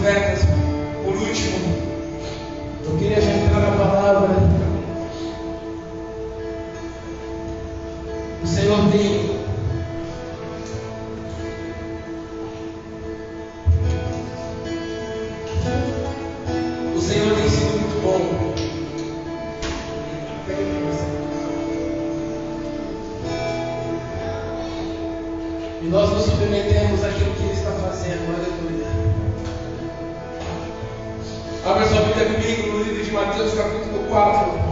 profetas. Por último, eu queria já entrar na palavra. O Senhor tem sido muito bom. E nós nos submetemos àquilo que Ele está fazendo. Aleluia. Abra sua Bíblia comigo no livro de Mateus, capítulo 4.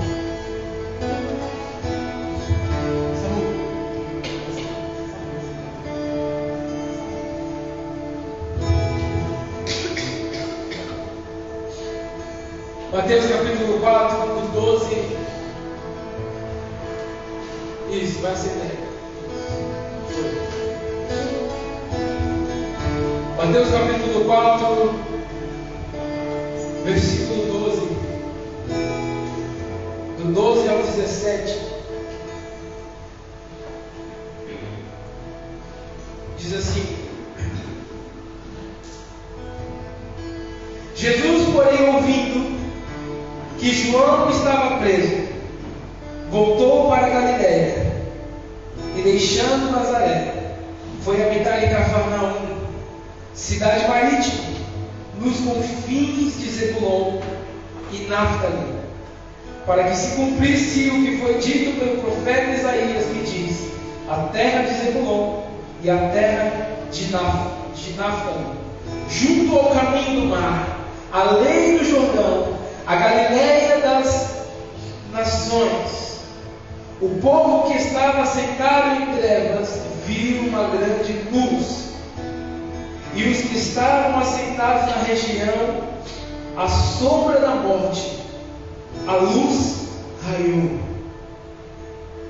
Mateus capítulo 4, do 12. Isso, vai ser tempo. Mateus capítulo 4, versículo 12. Do 12 ao 17. Diz assim: Jesus, porém, ouvindo que João estava preso, voltou para a Galiléia, e deixando Nazaré, foi habitar em Cafarnaum, cidade marítima, nos confins de Zebulon e Naftali, para que se cumprisse o que foi dito pelo profeta Isaías, que diz: a terra de Zebulon e a terra de Naftali, junto ao caminho do mar, além do Jordão, a Galiléia das nações. O povo que estava sentado em trevas viu uma grande luz, e os que estavam assentados na região à sombra da morte, a luz raiou.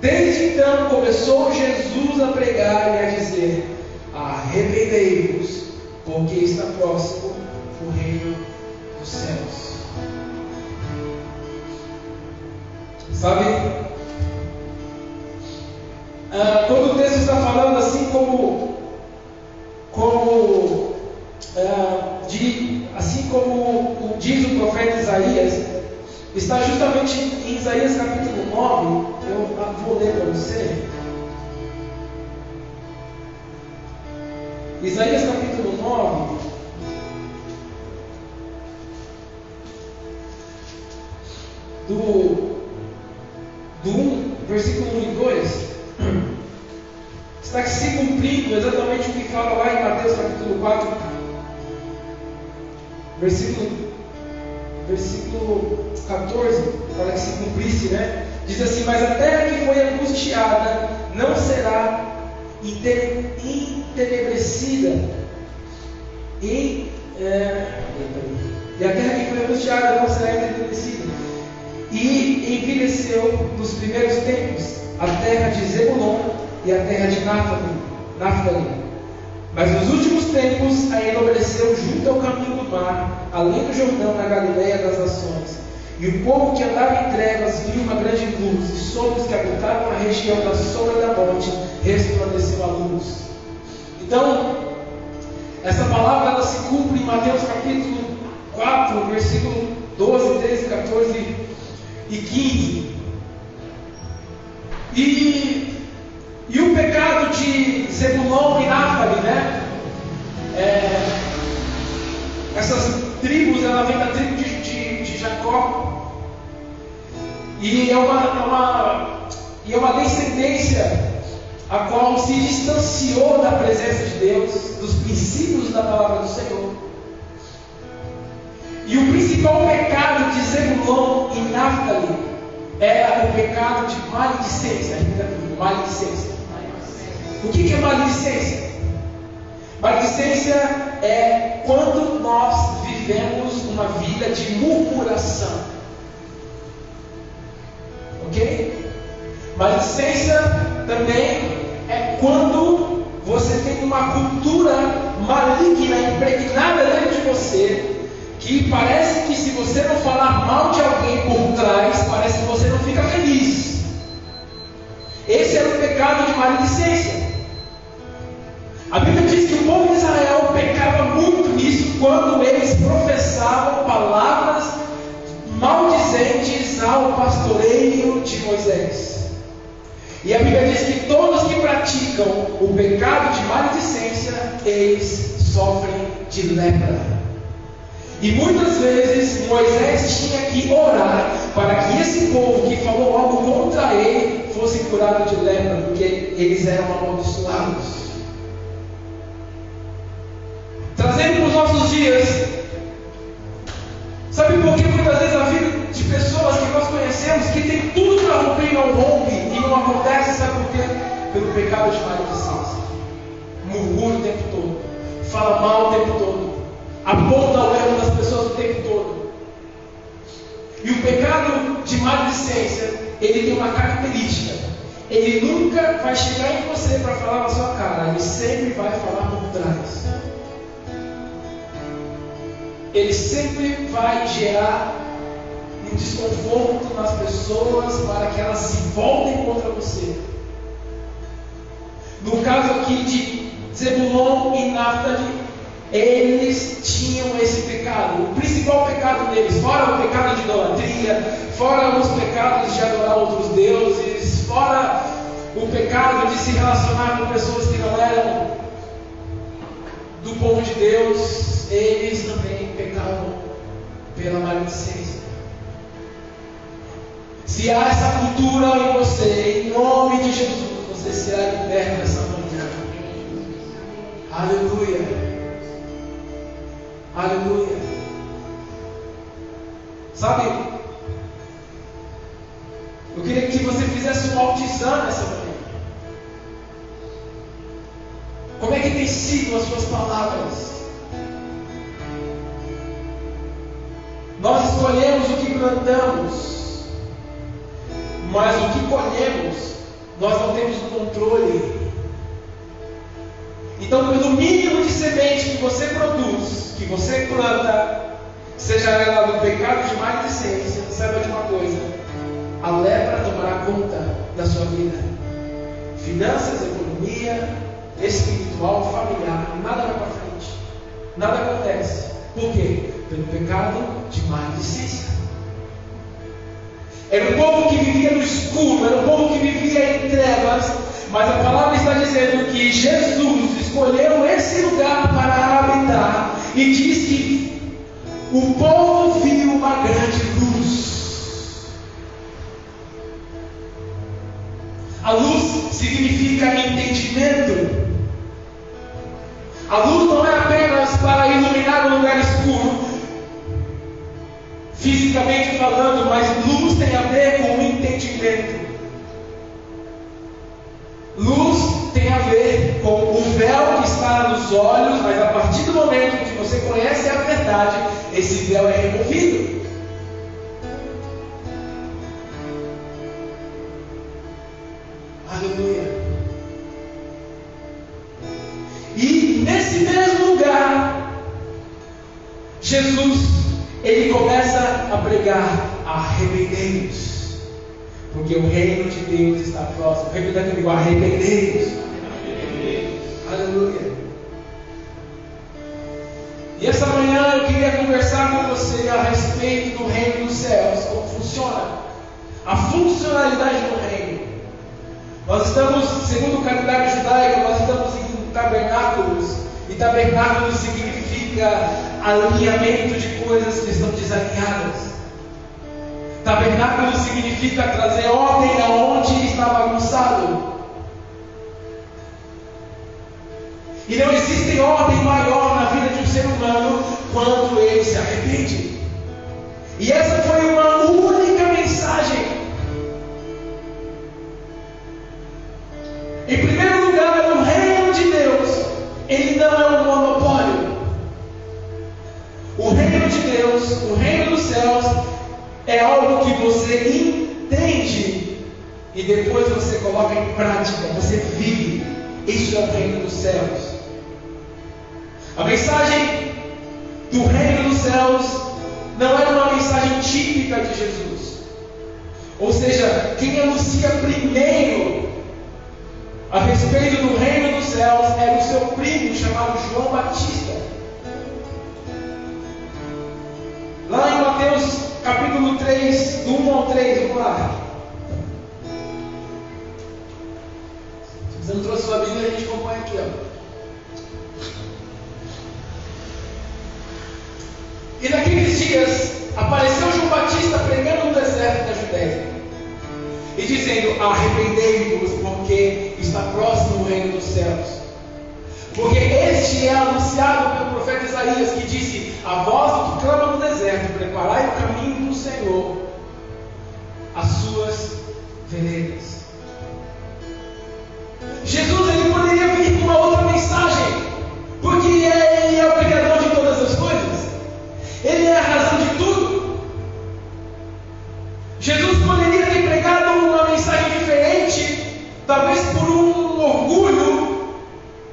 Desde então começou Jesus a pregar e a dizer: arrependei-vos, porque está próximo o reino dos céus. Sabe, quando o texto está falando assim assim como diz o profeta Isaías, está justamente em Isaías capítulo 9. Eu vou ler para você. Isaías capítulo 9. Do 1, versículo 1 e 2, está se cumprindo exatamente o que fala lá em Mateus capítulo 4, versículo 14, para que se cumprisse, né? Diz assim: mas a terra que foi angustiada não será entenebrecida, e a terra que foi angustiada não será entenebrecida. E envelheceu nos primeiros tempos a terra de Zebulon e a terra de Naftali. Mas nos últimos tempos a enobreceu junto ao caminho do mar, além do Jordão, na Galiléia das nações. E o povo que andava em trevas viu uma grande luz, e sobre os que habitavam a região da sombra da morte resplandeceu a luz. Então, essa palavra ela se cumpre em Mateus capítulo 4, versículo 12, 13, 14 e 15. E o pecado de Zebulon e Naftali, né? Essas tribos, ela vem da tribo de Jacó, e é uma descendência a qual se distanciou da presença de Deus, dos princípios da palavra do Senhor. E o principal pecado de Zebulon e Naftali era o pecado de maledicência. Maledicência. O que é maledicência? Maledicência é quando nós vivemos uma vida de murmuração. Ok? Maledicência também é quando você tem uma cultura maligna impregnada dentro de você, que parece que se você não falar mal de alguém por trás, parece que você não fica feliz. Esse era o pecado de maledicência. A Bíblia diz que o povo de Israel pecava muito nisso, quando eles professavam palavras maldizentes ao pastoreio de Moisés. E a Bíblia diz que todos que praticam o pecado de maledicência, eles sofrem de lepra. E muitas vezes Moisés tinha que orar para que esse povo que falou algo contra ele fosse curado de lepra, porque eles eram amaldiçoados. Trazendo para os nossos dias, sabe por que muitas vezes a vida de pessoas que nós conhecemos, que tem tudo para romper e não rompe, e não acontece, sabe por quê? Pelo pecado de maledicência. Murmura o tempo todo, fala mal o tempo todo, aponta o erro das pessoas o tempo todo. E o pecado de maledicência, ele tem uma característica: ele nunca vai chegar em você para falar na sua cara, ele sempre vai falar por trás. Ele sempre vai gerar um desconforto nas pessoas para que elas se voltem contra você. No caso aqui de Zebulon e Naftali, eles tinham esse pecado. O principal pecado deles, fora o pecado de idolatria, fora os pecados de adorar outros deuses, fora o pecado de se relacionar com pessoas que não eram do povo de Deus, eles também pecavam pela maledicência. Se há essa cultura em você, em nome de Jesus, você será liberto essa manhã. Aleluia. Aleluia. Sabe, eu queria que você fizesse um autoexame essa manhã. Como é que tem sido as suas palavras? Nós escolhemos o que plantamos, mas o que colhemos, nós não temos o controle. Então, pelo mínimo de semente que você produz, que você planta, seja ela do pecado de maledicência, saiba de uma coisa: a lepra tomará conta da sua vida. Finanças, economia, espiritual, familiar, nada vai para frente, nada acontece. Por quê? Pelo pecado de maledicência. Era um povo que vivia no escuro, era um povo que vivia em trevas, mas a palavra está dizendo que Jesus escolheu esse lugar para habitar, e diz que o povo viu uma grande luz. A luz significa entendimento. A luz não é apenas para iluminar um lugar escuro, fisicamente falando, mas luz tem a ver com o entendimento. Luz tem a ver com o véu que está nos olhos, mas a partir do momento que você conhece a verdade, esse véu é removido. Aleluia. E nesse mesmo lugar, Jesus, ele começa a pregar: arrependei-vos, porque o reino de Deus está próximo. Repita comigo: arrependei-vos. Aleluia. E essa manhã eu queria conversar com você a respeito do reino dos céus, como funciona, a funcionalidade do reino. Nós estamos, segundo o calendário judaico, nós estamos em tabernáculos, e tabernáculos significa alinhamento de coisas que estão desalinhadas. Tabernáculo significa trazer ordem aonde está bagunçado. E não existe ordem maior na vida de um ser humano quando ele se arrepende. E essa foi uma única mensagem. Em primeiro lugar, o reino de Deus, ele não é um monopólio. O reino de Deus, o reino dos céus, é algo que você entende e depois você coloca em prática, você vive. Isso é o reino dos céus. A mensagem do reino dos céus não era uma mensagem típica de Jesus. Ou seja, quem anuncia primeiro a respeito do reino dos céus era o seu primo chamado João Batista. 3, do 1 ao 3, vamos lá. Se você não trouxe sua Bíblia, a gente acompanha aqui, ó. E naqueles dias apareceu João Batista pregando no deserto da Judéia e dizendo: arrependei-vos, porque está próximo o reino dos céus. Porque este é anunciado pelo profeta Isaías, que disse: a voz do que clama no deserto, preparai o caminho do Senhor, as suas veredas. Jesus, ele poderia vir com uma outra mensagem, porque ele é o Criador de todas as coisas. Ele é a razão de tudo. Jesus poderia ter pregado uma mensagem diferente, talvez por um orgulho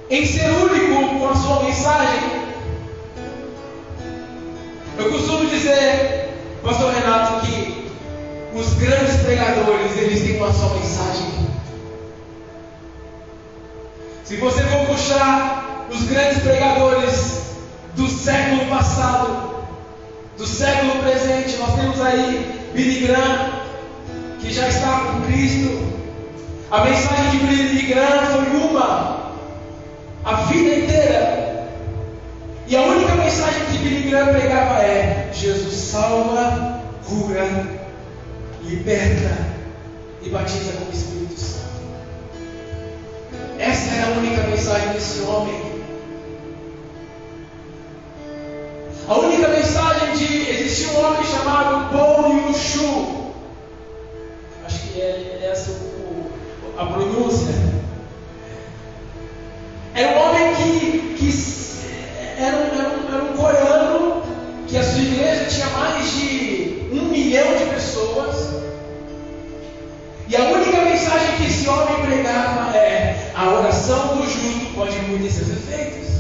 em ser único com a sua mensagem. Eu costumo dizer, pastor Renato, que os grandes pregadores, eles têm uma só mensagem. Se você for puxar os grandes pregadores do século passado, do século presente, nós temos aí Billy Graham, que já está com Cristo. A mensagem de Billy Graham foi uma, a vida inteira. E a única mensagem que Billy Graham pregava é: Jesus salva, cura, liberta e batiza com o Espírito Santo. Essa era a única mensagem desse homem. A única mensagem de... Existia um homem chamado Paul Yu-Shu. Acho que é essa a pronúncia. Era um homem que era um coreano, que a sua igreja tinha mais de 1 milhão de pessoas. E a única mensagem que esse homem pregava é: a oração do justo pode mudar seus efeitos.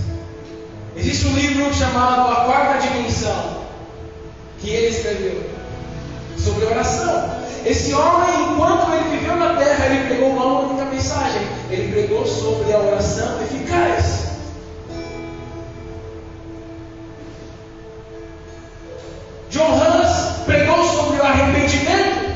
Existe um livro chamado A Quarta Dimensão, que ele escreveu sobre oração. Esse homem, enquanto ele viveu na terra, ele pregou uma única mensagem. Ele pregou sobre a oração eficaz. John Hus pregou sobre o arrependimento.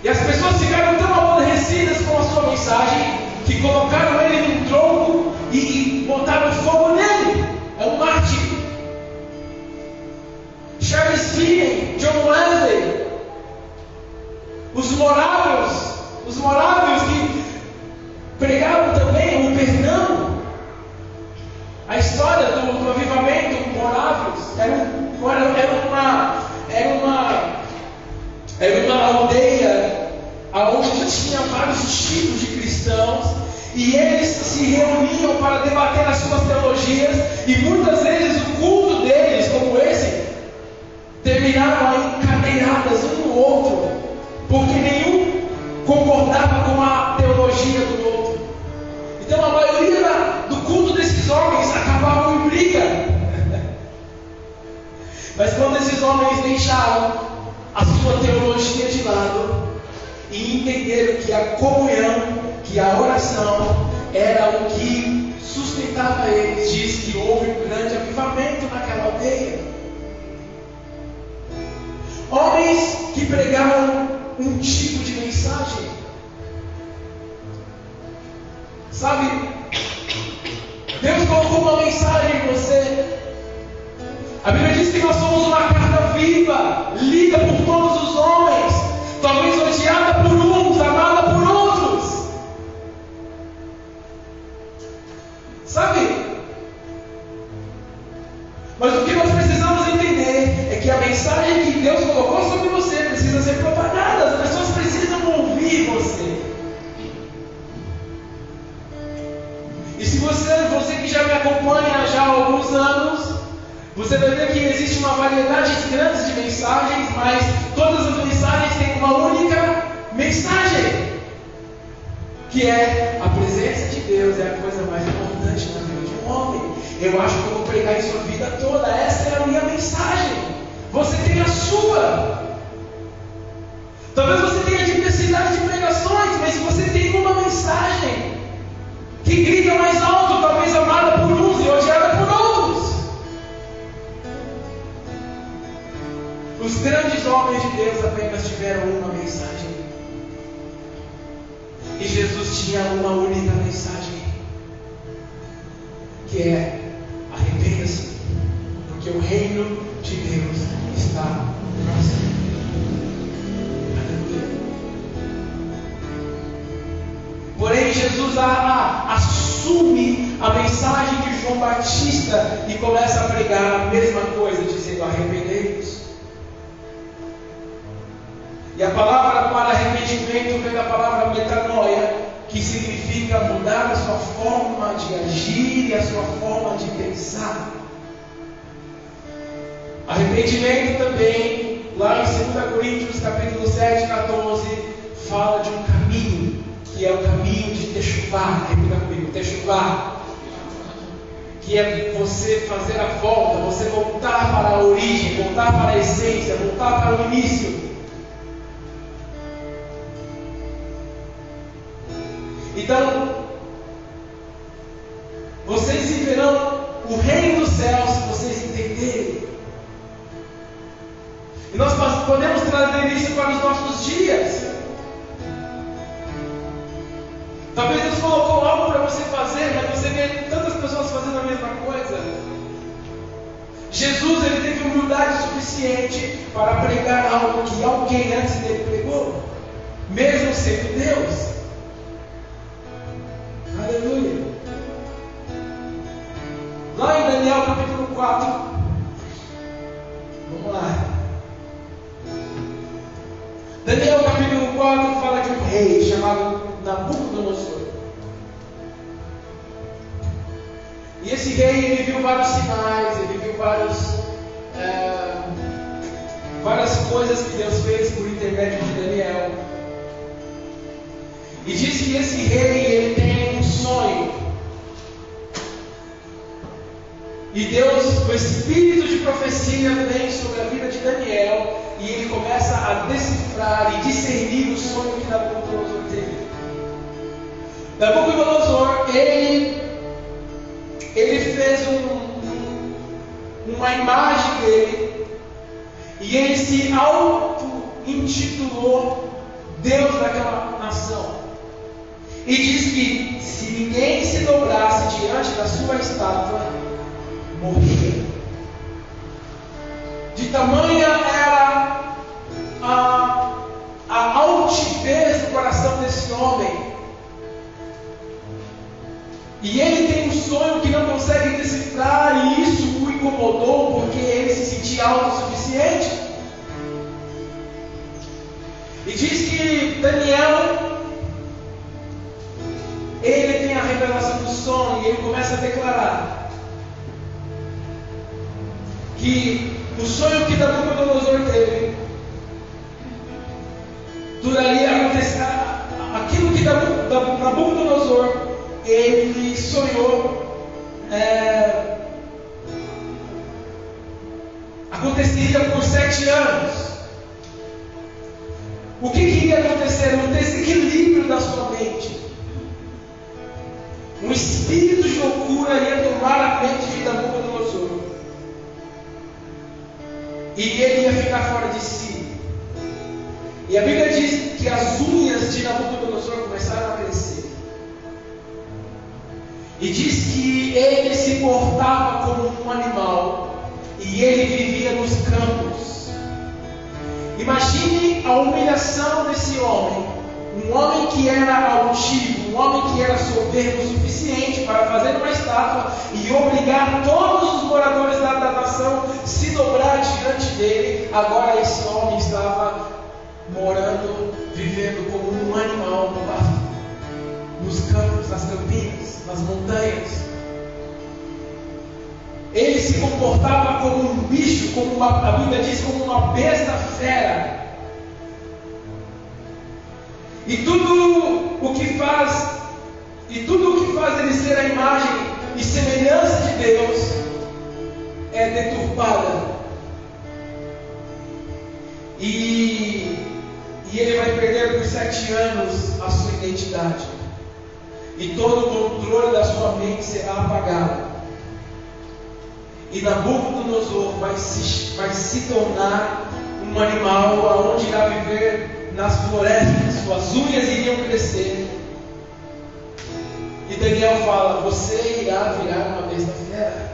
E as pessoas ficaram tão aborrecidas com a sua mensagem que colocaram ele num tronco e botaram fogo nele. É um mártir. Charles Finney, John Wesley, os morávios que pregavam também o perdão. A história do avivamento morávios era uma aldeia onde tinha vários tipos de cristãos, e eles se reuniam para debater as suas teologias, e muitas vezes o culto deles, como esse, terminava em cadeiradas um no outro, porque nenhum concordava com a teologia do outro. Então a maioria do culto desses homens acabava em briga. Mas quando esses homens deixaram a sua teologia de lado e entenderam que a comunhão, que a oração era o que sustentava eles, diz que houve um grande avivamento naquela aldeia. Homens que pregaram um tipo de mensagem. Sabe, Deus colocou uma mensagem em você. A Bíblia diz que nós somos uma carta viva, lida por todos os homens, talvez odiada por uns, amada por outros. Sabe? Mas o que nós precisamos entender é que a mensagem que Deus colocou sobre você precisa ser propagada. As pessoas precisam ouvir você. E se você que já me acompanha já há alguns anos, você vai ver que existe uma variedade grande de mensagens, mas todas as mensagens têm uma única mensagem, que é: a presença de Deus é a coisa mais importante na vida de um homem. Eu acho que eu vou pregar isso a vida toda. Essa é a minha mensagem. Você tem a sua. Talvez você tenha diversidade de pregações, mas você tem uma mensagem que grita mais alto, talvez amada por uns e odiada por outros. Os grandes homens de Deus apenas tiveram uma mensagem. E Jesus tinha uma única mensagem, que é: arrependa-se, porque o reino de Deus está próximo. Aleluia. Porém, Jesus assume a mensagem de João Batista e começa a pregar a mesma coisa, dizendo: arrependei-vos. E a palavra para arrependimento vem da palavra metanoia, que significa mudar a sua forma de agir e a sua forma de pensar. Arrependimento também, lá em 2 Coríntios capítulo 7, 14, fala de um caminho, que é o caminho de techuvá. Repita comigo: techuvá. Que é você fazer a volta, você voltar para a origem, voltar para a essência, voltar para o início. Então, vocês viverão o reino dos céus se vocês entenderem. E nós podemos trazer isso para os nossos dias. Talvez Deus colocou algo para você fazer, mas você vê tantas pessoas fazendo a mesma coisa. Jesus, ele teve humildade suficiente para pregar algo que alguém antes dele pregou, mesmo sendo Deus. Aleluia. Lá em Daniel capítulo 4, vamos lá. Daniel capítulo 4 fala de um rei chamado Nabucodonosor. E esse rei, ele viu vários sinais, ele viu várias coisas que Deus fez por intermédio de Daniel. E diz que esse rei, ele tem um sonho. E Deus, o espírito de profecia vem sobre a vida de Daniel, e ele começa a decifrar e discernir o sonho que Nabucodonosor teve. Nabucodonosor, ele fez uma imagem dele, e ele se auto-intitulou Deus daquela nação. E diz que se ninguém se dobrasse diante da sua estátua, morria. De tamanha era a altivez do coração desse homem. E ele tem um sonho que não consegue decifrar, e isso o incomodou, porque ele se sentia autossuficiente. E diz que Daniel, ele tem a revelação do sonho, e ele começa a declarar que o sonho que Nabucodonosor teve duraria aquilo que Nabucodonosor ele sonhou aconteceria por 7 anos. O que iria acontecer? Um desequilíbrio da sua mente. Um espírito de loucura ia tomar a mente de Nabucodonosor. E ele ia ficar fora de si. E a Bíblia diz que as unhas de Nabucodonosor começaram a crescer. E diz que ele se portava como um animal. E ele vivia nos campos. Imagine a humilhação desse homem. Um homem que era altivo, um homem que era soberbo o suficiente para fazer uma estátua e obrigar todos os moradores da nação a se dobrar diante dele. Agora esse homem estava morando, vivendo como um animal no pasto, nos campos, nas campinas, nas montanhas. Ele se comportava como um bicho, a Bíblia diz, como uma besta fera. E tudo o que faz ele ser a imagem e semelhança de Deus é deturpada. E ele vai perder por 7 anos a sua identidade. E todo o controle da sua mente será apagado. E Nabucodonosor vai se tornar um animal aonde irá viver nas florestas, suas unhas iriam crescer. E Daniel fala: você irá virar uma besta fera.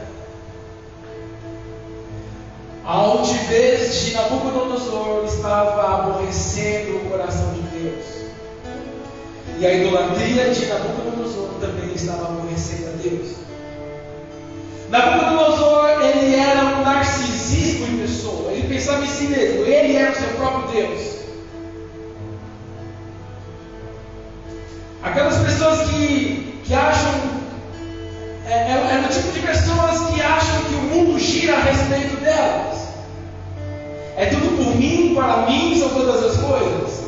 A altivez de Nabucodonosor estava aborrecendo o coração de Deus. E a idolatria de Nabucodonosor também estava aborrecendo a Deus. Nabucodonosor, ele era um narcisismo em pessoa. Ele pensava em si mesmo. Ele era o seu próprio Deus. Aquelas pessoas que acham... É o tipo de pessoas que acham que o mundo gira a respeito delas. É tudo por mim, para mim, são todas as coisas.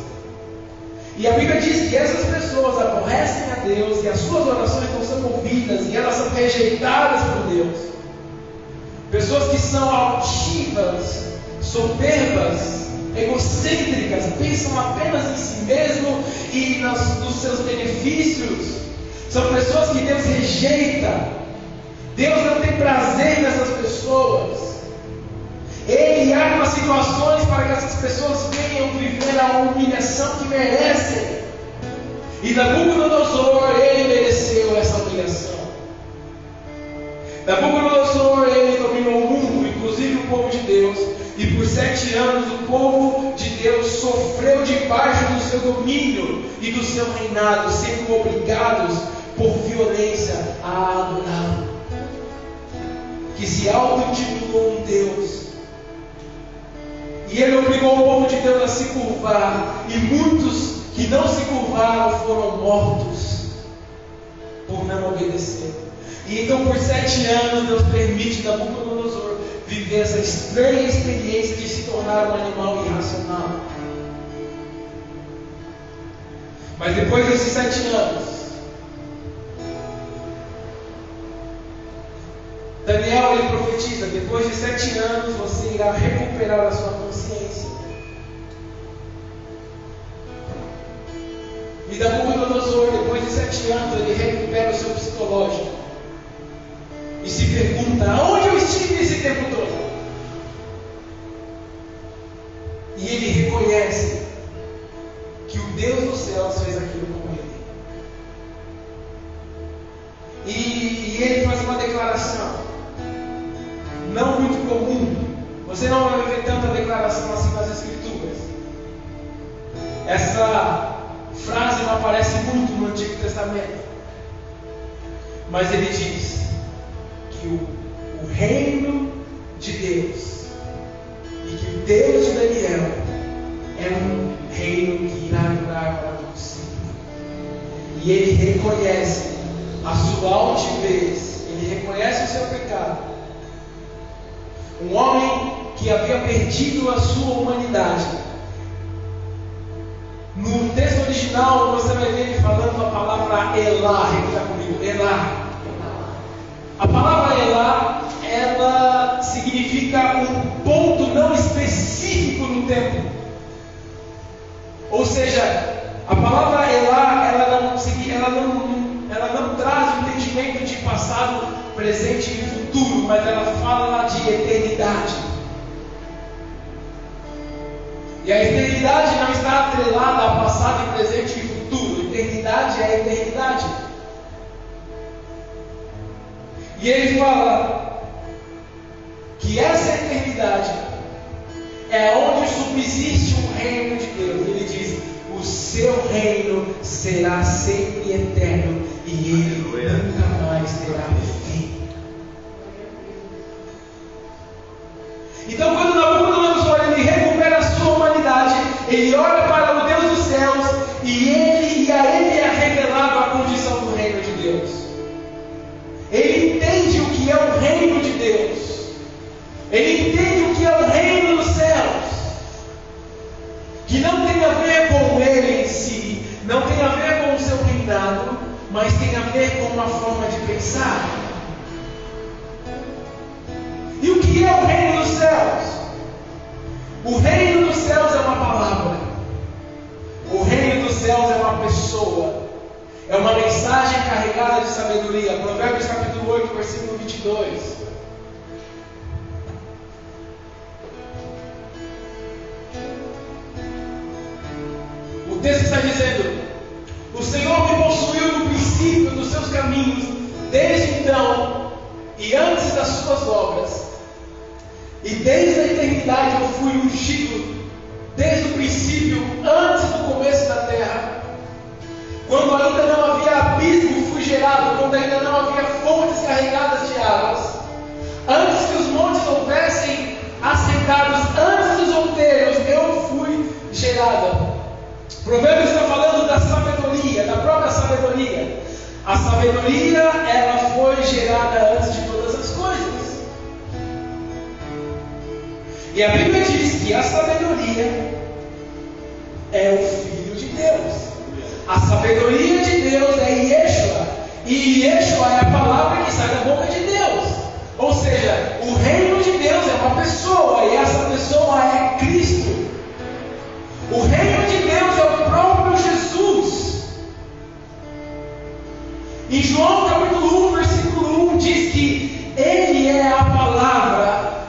E a Bíblia diz que essas pessoas aborrecem a Deus e as suas orações não são ouvidas e elas são rejeitadas por Deus. Pessoas que são altivas, soberbas, egocêntricas, pensam apenas em si mesmo e nos seus benefícios. São pessoas que Deus rejeita. Deus não tem prazer nessas pessoas. Ele arma situações para que essas pessoas venham viver a humilhação que merecem. E Nabucodonosor, ele mereceu essa humilhação. Nabucodonosor, ele dominou o mundo, inclusive o povo de Deus. E por 7 anos o povo de Deus sofreu debaixo do seu domínio e do seu reinado, sendo obrigados por violência a adorá-lo, que se auto-intitulou um Deus. E ele obrigou o povo de Deus a se curvar, e muitos que não se curvaram foram mortos por não obedecer. E então por 7 anos Deus permite Nabucodonosor viver essa estranha experiência de se tornar um animal irracional. Mas depois desses 7 anos, Daniel, ele profetiza: depois de 7 anos você irá recuperar a sua consciência. E Nabucodonosor, depois de 7 anos, ele recupera o seu psicológico e se pergunta: aonde eu estive esse tempo todo? E ele reconhece que o Deus dos céus fez aquilo com ele. E ele faz uma declaração não muito comum. Você não vai ver tanta declaração assim nas Escrituras. Essa frase não aparece muito no Antigo Testamento. Mas ele diz que o reino de Deus e que o Deus de Daniel é um reino que irá durar para todo sempre. E ele reconhece a sua altivez, ele reconhece o seu pecado. Um homem que havia perdido a sua humanidade. No texto original você vai ver ele falando a palavra Elá. Repita comigo: Elá. A palavra Elá, ela significa um ponto não específico no tempo. Ou seja, a palavra Elá, ela não traz o entendimento de passado, presente e futuro, mas ela fala de eternidade. E a eternidade não está atrelada a passado, presente e futuro. Eternidade é a eternidade. E ele fala que essa eternidade é onde subsiste o reino de Deus. Ele diz: o seu reino será sempre eterno e ele nunca mais terá fim. Então, quando Nabucodonosor ele recupera a sua humanidade, ele olha para o Deus dos céus e a ele é revelado a condição do reino de Deus. Ele entende o que é o reino de Deus. Ele entende o que é o reino dos céus, que não tem a ver com ele em si, não tem a ver com o seu reinado, mas tem a ver com uma forma de pensar. E o que é o reino dos céus? O reino dos céus é uma palavra. O reino dos céus é uma pessoa. É uma mensagem carregada de sabedoria. Provérbios capítulo 8, versículo 22. texto está dizendo: o Senhor me possuiu no princípio dos seus caminhos, desde então e antes das suas obras, e desde a eternidade eu fui ungido, desde o princípio, antes do começo da terra. Quando ainda não havia abismo, fui gerado, quando ainda não havia fontes carregadas de águas, antes que os montes houvessem assentados, antes dos outeiros, eu fui gerada. Provérbios está falando da sabedoria, da própria sabedoria. A sabedoria, ela foi gerada antes de todas as coisas. E a Bíblia diz que a sabedoria é o Filho de Deus. A sabedoria de Deus é Yeshua. E Yeshua é a palavra que sai da boca de Deus. Ou seja, o reino de Deus é uma pessoa, e essa pessoa é Cristo. O reino de Deus é o próprio Jesus. Em João capítulo 1, versículo 1 diz que Ele é a palavra,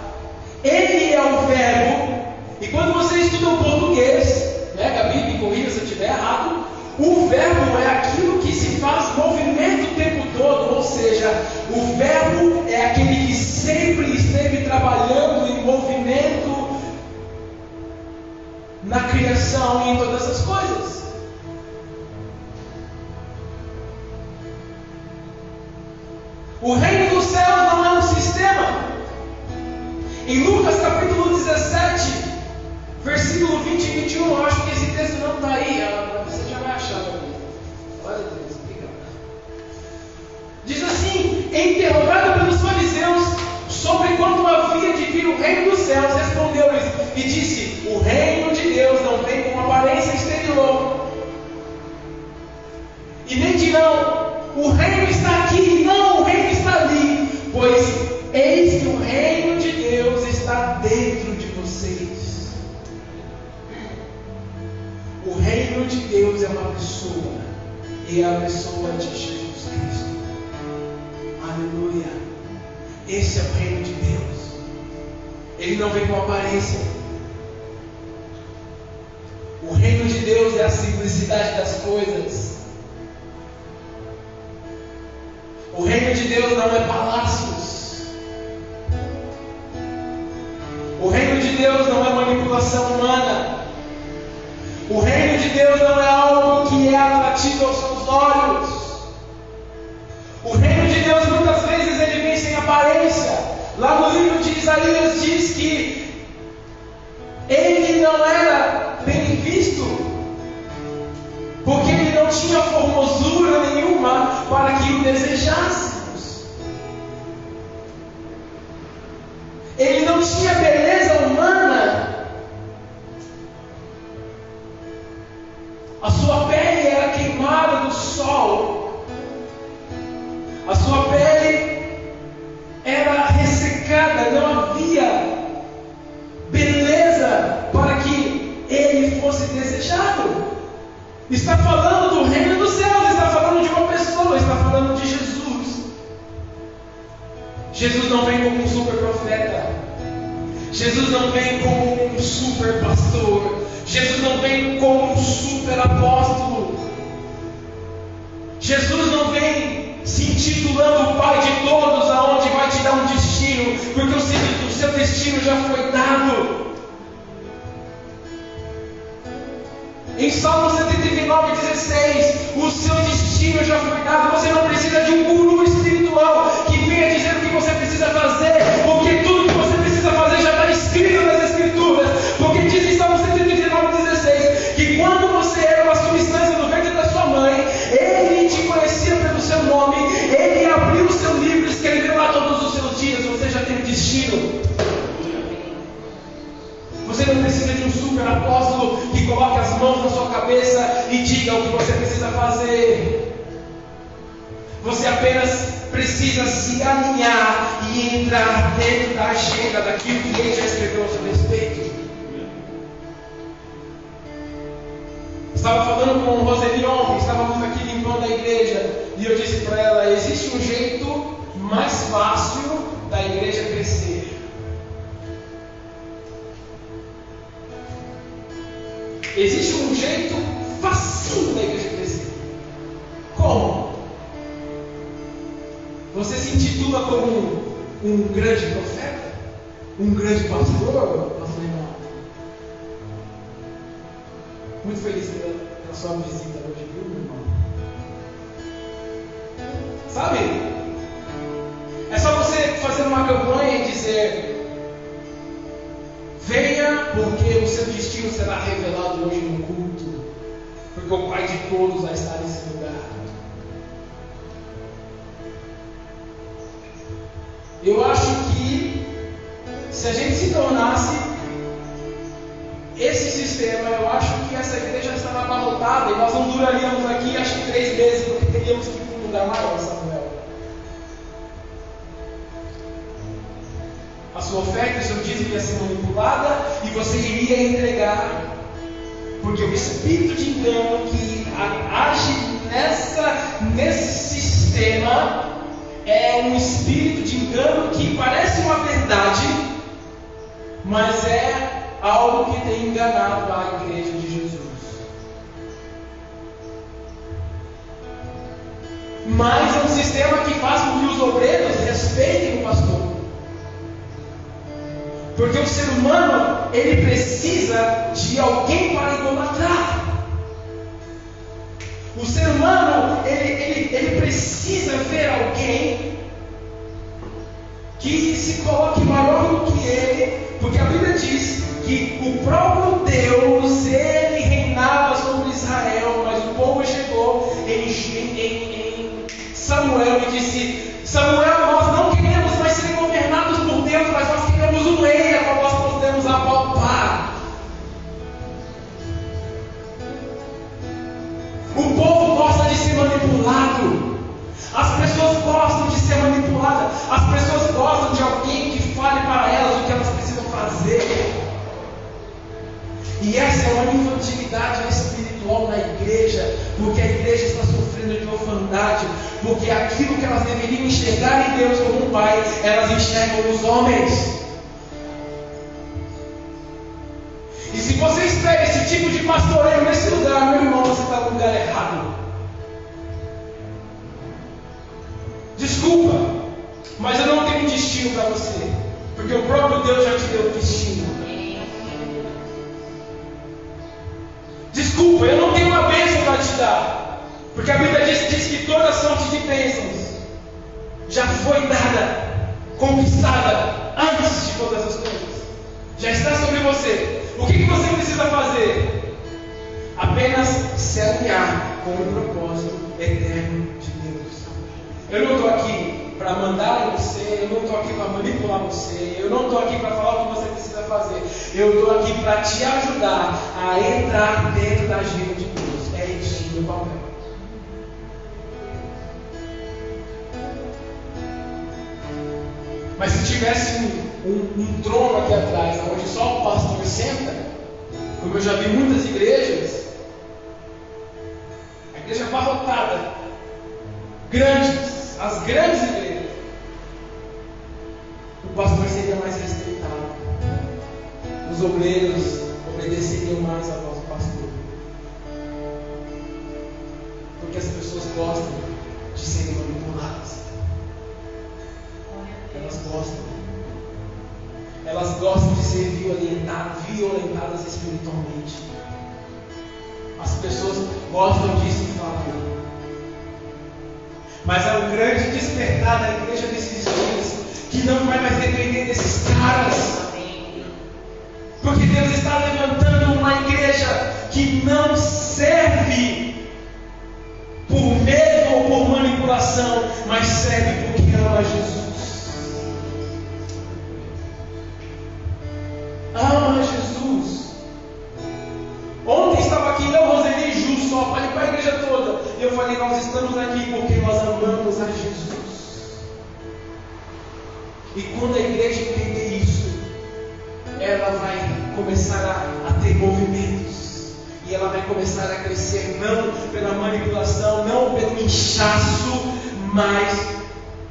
Ele é o verbo. E quando você estuda o português, Gabi, me corrija se eu estiver errado, o verbo é aquilo que se faz movimento o tempo todo, ou seja, o verbo é aquele que sempre esteve trabalhando em movimento na criação e em todas as coisas. O reino dos céus não é um sistema. Em Lucas capítulo 17, versículo 20 e 21, eu acho que esse texto não está aí, você já vai achar aqui. Olha Deus, obrigado. Diz assim: interrogado pelos fariseus sobre quando havia de vir o reino dos céus, respondeu-lhes e disse: o reino de Deus não vem com aparência exterior, e nem dirão: o reino está aqui, não, o reino está ali, pois eis que o reino de Deus está dentro de vocês. O reino de Deus é uma pessoa, e é a pessoa de Jesus Cristo. Aleluia. Esse é o reino de Deus. Ele não vem com aparência. O reino de Deus é a simplicidade das coisas. O reino de Deus não é palácios. O reino de Deus não é manipulação humana. O reino de Deus não é algo que é atrativo aos seus olhos. O reino de Deus muitas vezes ele vem sem aparência. Lá no livro de Isaías diz que ele não era bem visto, porque ele não tinha formosura nenhuma para que o desejássemos. Ele não tinha beleza humana. A sua pele era queimada do sol. A sua pele era ressecada. Não havia beleza para que ele fosse desejado. Está falando do reino dos céus, está falando de uma pessoa, está falando de Jesus. Jesus não vem como um super profeta. Jesus não vem como um super pastor. Jesus não vem como um super apóstolo. Jesus não vem se intitulando o Pai de todos, aonde vai te dar um destino, porque o seu destino já foi dado. Em Salmo 139:16, o seu destino já foi dado. Você não precisa de um guru espiritual que venha dizer o que você precisa fazer, porque tudo que você precisa fazer já está escrito nas Escrituras. Porque diz em Salmo 139:16 que quando você era uma substância no ventre da sua mãe, Ele te conhecia pelo seu nome, Ele abriu o seu livro e escreveu lá todos os seus dias. Você já tem um destino. Você não precisa de um super apóstolo que coloque as mãos na sua cabeça e diga o que você precisa fazer. Você apenas precisa se alinhar e entrar dentro da agenda daquilo que Ele já escreveu a seu respeito. Estava falando com Roseli ontem, estávamos aqui limpando a igreja, e eu disse para ela: existe um jeito mais fácil da igreja crescer. Existe um jeito facinho da igreja crescer. Como? Você se intitula como um grande profeta? Um grande pastor? Pastor Renato? Muito feliz pela sua visita hoje, viu, meu irmão? Sabe? É só você fazer uma campanha e dizer: venha, porque o seu destino será revelado hoje no culto, porque o Pai de todos vai estar nesse lugar. Eu acho que se a gente se tornasse esse sistema, eu acho que essa igreja estava abarrotada e nós não duraríamos aqui, acho que 3 meses, porque teríamos que ir para um lugar maior, Samuel. A sua oferta, o seu dízimo ia ser manipulada e você iria entregar, porque o espírito de engano que age nesse sistema é um espírito de engano que parece uma verdade, mas é algo que tem enganado a igreja de Jesus. Mas é um sistema que faz com que os obreiros respeitem o pastor. Porque o ser humano, ele precisa de alguém para idolatrar. O ser humano, ele precisa ver alguém que se coloque maior do que ele, porque a Bíblia diz que o próprio Deus, ele reinava sobre Israel, mas o povo chegou em Samuel e disse: Samuel, nós não queremos mais ser governados por Deus, mas nós queremos um rei a qual nós podemos apalpar. O povo gosta de ser manipulado. As pessoas gostam de ser manipuladas. As pessoas gostam de alguém que fale para elas o que elas precisam fazer. E essa é uma infantilidade espiritual na igreja, porque a igreja está sofrendo de orfandade, porque aquilo que elas deveriam enxergar em Deus como um pai, elas enxergam nos homens. E se você espera esse tipo de pastoreio nesse lugar, meu irmão, você está no lugar errado. Desculpa, mas eu não tenho um destino para você, porque o próprio Deus já te deu o destino. Desculpa, eu não tenho uma bênção para te dar, porque a Bíblia diz que toda sorte de bênçãos já foi dada, conquistada antes de todas as coisas. Já está sobre você. O que você precisa fazer? Apenas se alinhar com o propósito eterno de Deus. Eu não estou aqui para mandar em você, eu não estou aqui para manipular você, eu não estou aqui para falar o que você precisa fazer. Eu estou aqui para te ajudar a entrar dentro da agenda de Deus. É isso o meu papel. Mas se tivesse um trono aqui atrás, onde só o pastor senta, como eu já vi muitas igrejas, a igreja abarrotada, grandes, as grandes igrejas, o pastor seria mais respeitado, os obreiros obedeceriam mais a voz do pastor, porque as pessoas gostam de serem manipuladas. Elas gostam de ser violentadas espiritualmente. As pessoas gostam disso, Fábio. Mas é um grande despertar da igreja desses dias, que não vai mais depender desses caras. Porque Deus está levantando uma igreja que não serve por medo ou por manipulação, mas serve porque ama Jesus. Ama Jesus. Ontem estava aqui eu, Roseli e Ju, só falei para a igreja toda. E eu falei: nós estamos aqui porque nós amamos a Jesus. E quando a igreja entender isso, ela vai começar a ter movimentos. E ela vai começar a crescer, não pela manipulação, não pelo inchaço, mas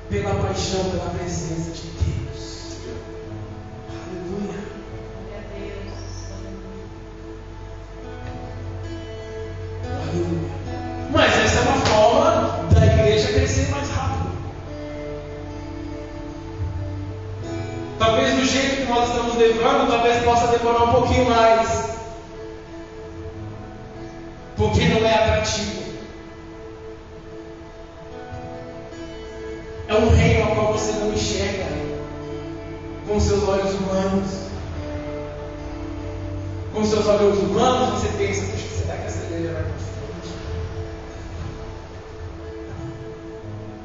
pela paixão, pela presença de Deus. Aleluia. Aleluia. Mas essa é uma forma da igreja crescer mais rápido. Talvez do jeito que nós estamos levando, talvez possa demorar um pouquinho mais. Porque não é atrativo. É um reino ao qual você não enxerga com seus olhos humanos. Com seus olhos humanos você pensa, puxa, será que essa igreja vai para frente?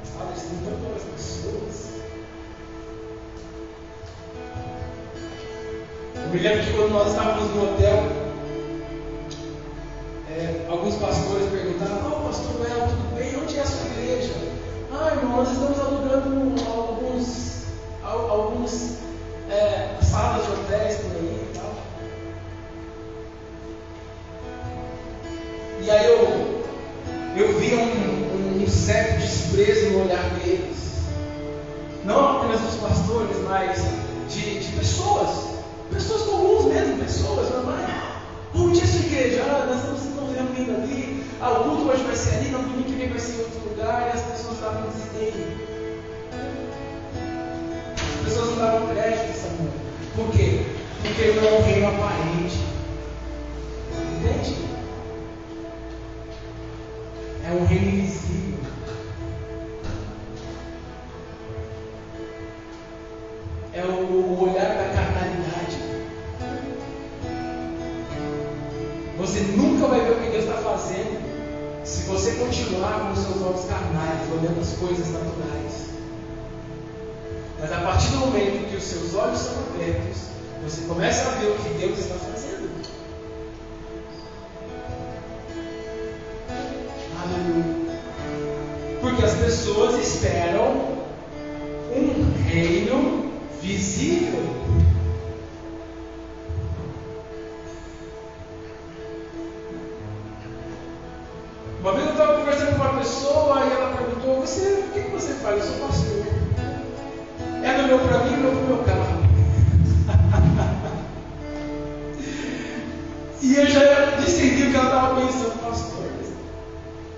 Sabe, eles têm tão poucas pessoas. Eu me lembro que quando nós estávamos no hotel, alguns pastores perguntaram: "Oh, pastor Léo, tudo bem? Onde é a sua igreja?" "Ah, irmão, nós estamos alugando alguns salas de hotéis por aí e tal." E aí eu vi um certo desprezo no olhar deles. Não apenas dos pastores, mas de pessoas. Pessoas comuns mesmo, pessoas normais. "Onde é a sua igreja?" "Ah, nós estamos reunindo ali. O culto hoje vai ser ali, no domingo que vem vai ser em outro lugar." E as pessoas estavam desdém. As pessoas não davam crédito nessa mão. Por quê? Porque não é um reino aparente. Entende? É um reino invisível. É o olhar da carnalidade. Você nunca vai ver o que Deus está fazendo se você continuar com os seus olhos carnais, olhando as coisas naturais. Mas a partir do momento que os seus olhos são abertos, você começa a ver o que Deus está fazendo. Aleluia. Porque as pessoas esperam um reino visível. Uma vez eu estava conversando com uma pessoa e ela perguntou: o que você faz? Eu sou pastor. É do meu para mim ou do meu carro? E eu já entendi o que ela estava pensando: pastor,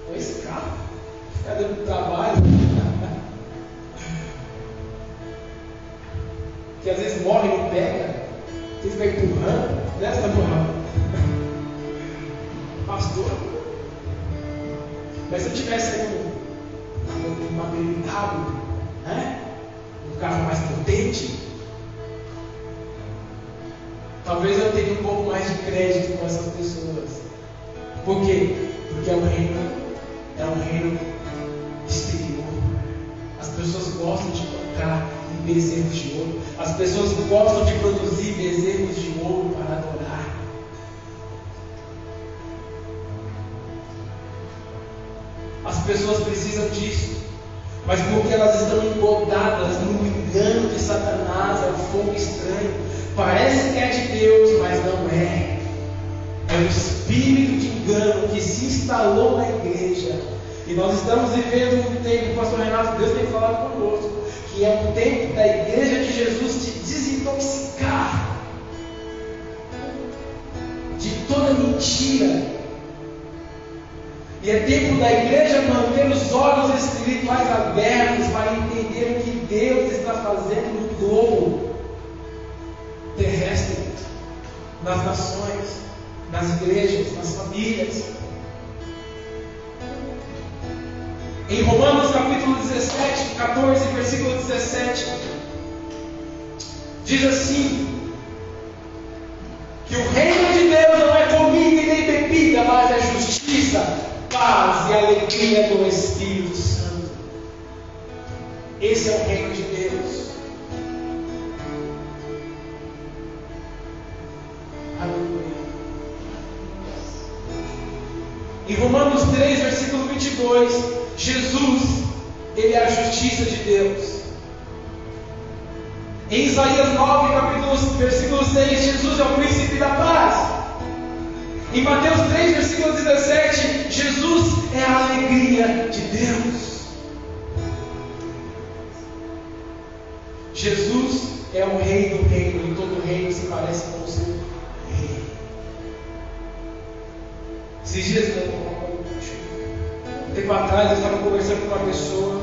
com esse carro? Ficar dando trabalho? Que às vezes morre e não pega, tem que ficar empurrando, né? Você está empurrando. Pastor, mas se eu tivesse aí um habilitado, né? Um carro mais potente, talvez eu tenha um pouco mais de crédito com essas pessoas. Por quê? Porque é um reino exterior. As pessoas gostam de tocar em bezerros de ouro. As pessoas gostam de produzir bezerros de ouro para adorar. As pessoas precisam disso, mas porque elas estão engodadas no engano de Satanás, é um fogo estranho. Parece que é de Deus, mas não é. É o espírito de engano que se instalou na igreja. E nós estamos vivendo um tempo, pastor Renato, Deus tem falado conosco, que é um tempo da igreja de Jesus se desintoxicar de toda mentira. E é tempo da igreja manter os olhos espirituais abertos para entender o que Deus está fazendo no globo terrestre, nas nações, nas igrejas, nas famílias. Em Romanos capítulo 17, 14, versículo 17, diz assim: que o reino de Deus não é comida e nem bebida, mas é justiça, paz e alegria do Espírito Santo. Esse é o reino de Deus. Aleluia. Em Romanos 3, versículo 22, Jesus, ele é a justiça de Deus. Em Isaías 9, versículo 6, Jesus é o príncipe da paz. Em Mateus 3, versículo 17, Jesus é a alegria de Deus. Jesus é o rei do reino, e todo reino se parece com o seu rei. Esses dias eu tempo atrás eu estava conversando com uma pessoa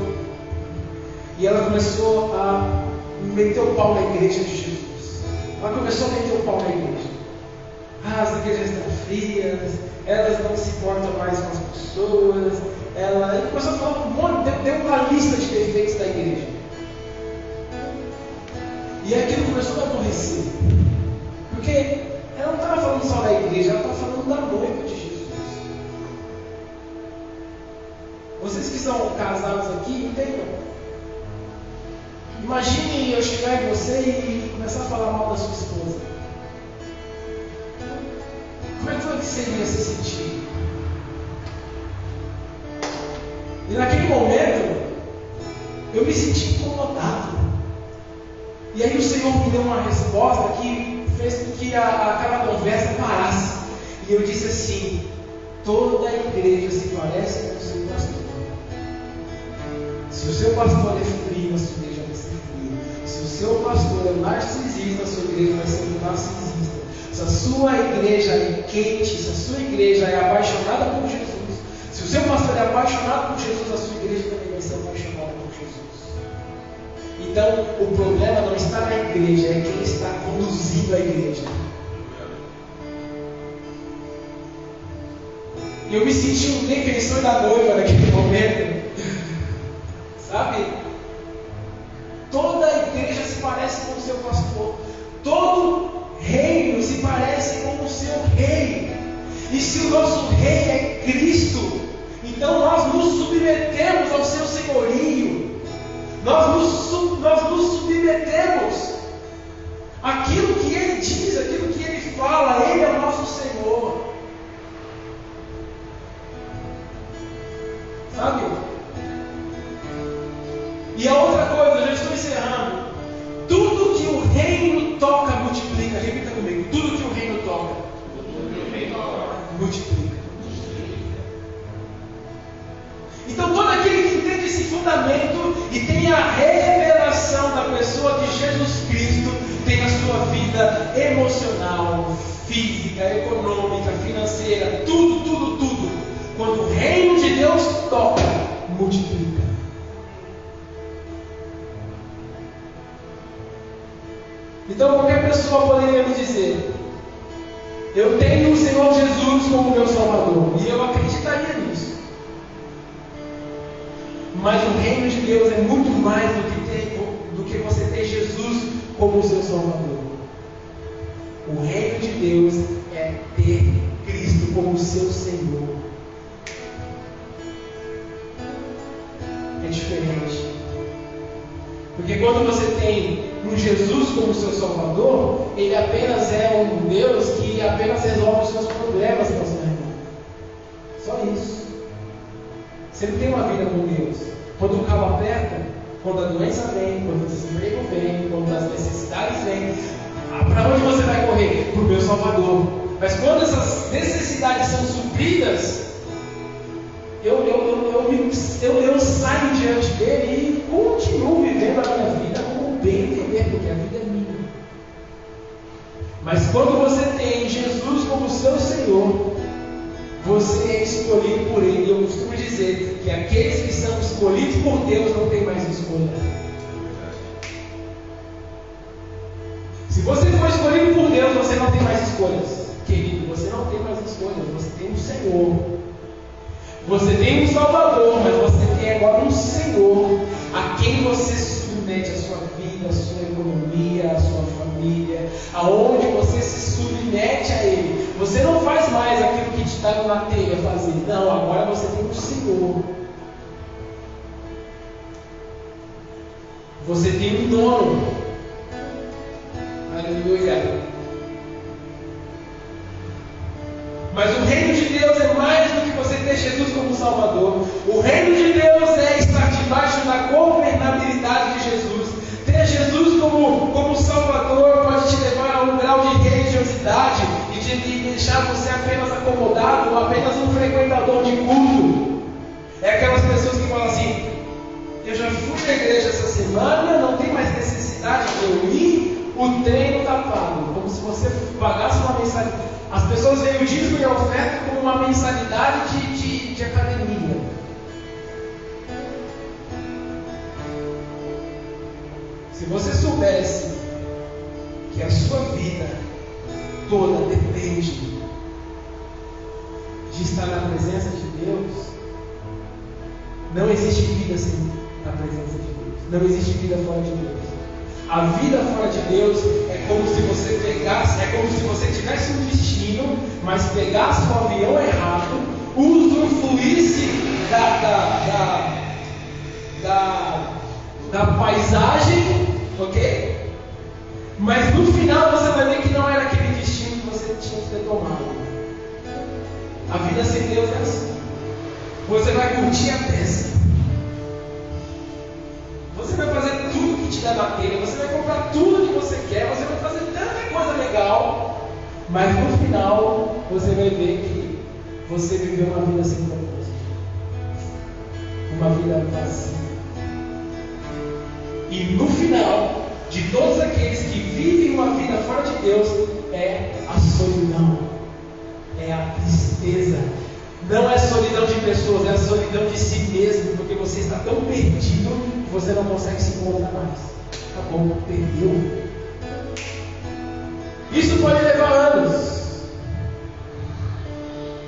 e ela começou a meter o pau na igreja de Jesus. Ela começou a meter o pau na igreja. As igrejas estão frias, elas não se importam mais com as pessoas. Ela começou a falar um monte, deu uma lista de defeitos da igreja. E aquilo começou a aborrecer. Porque ela não estava falando só da igreja, ela estava falando da noiva de Jesus. Vocês que são casados aqui, entendam. Imagine eu chegar em você e começar a falar mal da sua esposa. Como é que foi que você ia se sentir? E naquele momento, eu me senti incomodado. E aí o Senhor me deu uma resposta que fez com que aquela conversa parasse. E eu disse assim: toda a igreja se parece com o seu pastor. Se o seu pastor é frio, a sua igreja vai ser fria. Se o seu pastor é narcisista, a sua igreja vai ser narcisista. Se a sua igreja é quente, se a sua igreja é apaixonada por Jesus, se o seu pastor é apaixonado por Jesus, a sua igreja também vai ser apaixonada por Jesus. Então, o problema não está na igreja, é quem está conduzindo a igreja. Eu me senti um defensor da noiva naquele momento. Sabe? Toda a igreja se parece com o seu pastor. Todo reino se parece com o seu rei. E se o nosso rei é Cristo, então nós nos submetemos ao seu senhorio. Nós nos submetemos àquilo que Ele diz, àquilo que Ele fala. Ele é o nosso Senhor. Sabe? E a outra coisa, eu já estou encerrando. Tudo que o reino toca, multiplica. Repita comigo. Tudo que o reino toca, multiplica. Então todo aquele que entende esse fundamento e tem a revelação da pessoa de Jesus Cristo, tem a sua vida emocional, física, econômica, financeira, tudo. Quando o reino de Deus toca, multiplica. Então qualquer pessoa poderia me dizer: eu tenho o Senhor Jesus como meu Salvador, e eu acreditaria nisso. Mas o reino de Deus é muito mais do que você ter Jesus como seu Salvador. O reino de Deus é ter Cristo como seu Senhor. É diferente. Porque quando você tem um Jesus como seu Salvador, Ele apenas é um Deus que apenas resolve os seus problemas, meu irmão. Só isso. Você não tem uma vida com Deus. Quando o calo aperta, quando a doença vem, quando o desemprego vem, quando as necessidades vêm, para onde você vai correr? Para o meu Salvador. Mas quando essas necessidades são supridas, eu saio diante dele e continuo vivendo a minha vida como bem entender, porque a vida é minha. Mas quando você tem Jesus como seu Senhor, você é escolhido por Ele. E eu costumo dizer que aqueles que são escolhidos por Deus não têm mais escolha. Se você for escolhido por Deus, você não tem mais escolhas. Querido, você não tem mais escolhas. Você tem um Senhor. Você tem um Salvador, mas você tem agora um Senhor a quem você submete a sua vida, a sua economia, a sua família, aonde você se submete a Ele. Você não faz mais aquilo que te está na telha fazer. Não, agora você tem um Senhor. Você tem um dono. Aleluia. Mas o reino de Deus é mais do que você ter Jesus como Salvador. O reino de Deus é estar debaixo da governabilidade de Jesus. Ter Jesus como Salvador pode te levar a um grau de religiosidade e de deixar você apenas acomodado ou apenas um frequentador de culto. É aquelas pessoas que falam assim: eu já fui na igreja essa semana, não tem mais necessidade de eu ir, o treino está pago. Como se você pagasse uma mensalidade. As pessoas veem o dízimo e a oferta como uma mensalidade de academia. Se você soubesse que a sua vida toda depende de estar na presença de Deus, não existe vida sem a presença de Deus. Não existe vida fora de Deus. A vida fora de Deus é como se você pegasse, é como se você tivesse um destino, mas pegasse o avião errado, usufruísse da paisagem, ok? Mas no final você vai ver que não era aquele destino que você tinha que ter tomado. A vida sem Deus é assim. Você vai curtir a peça. Você vai fazer tudo que te dá na telha. Você vai comprar tudo que você quer. Você vai fazer tanta coisa legal. Mas no final você vai ver que você viveu uma vida sem propósito. Uma vida vazia. E no final de todos aqueles que vivem uma vida fora de Deus, é a solidão, é a tristeza. Não é solidão de pessoas, é a solidão de si mesmo, porque você está tão perdido que você não consegue se encontrar mais. Acabou, perdeu. Isso pode levar anos,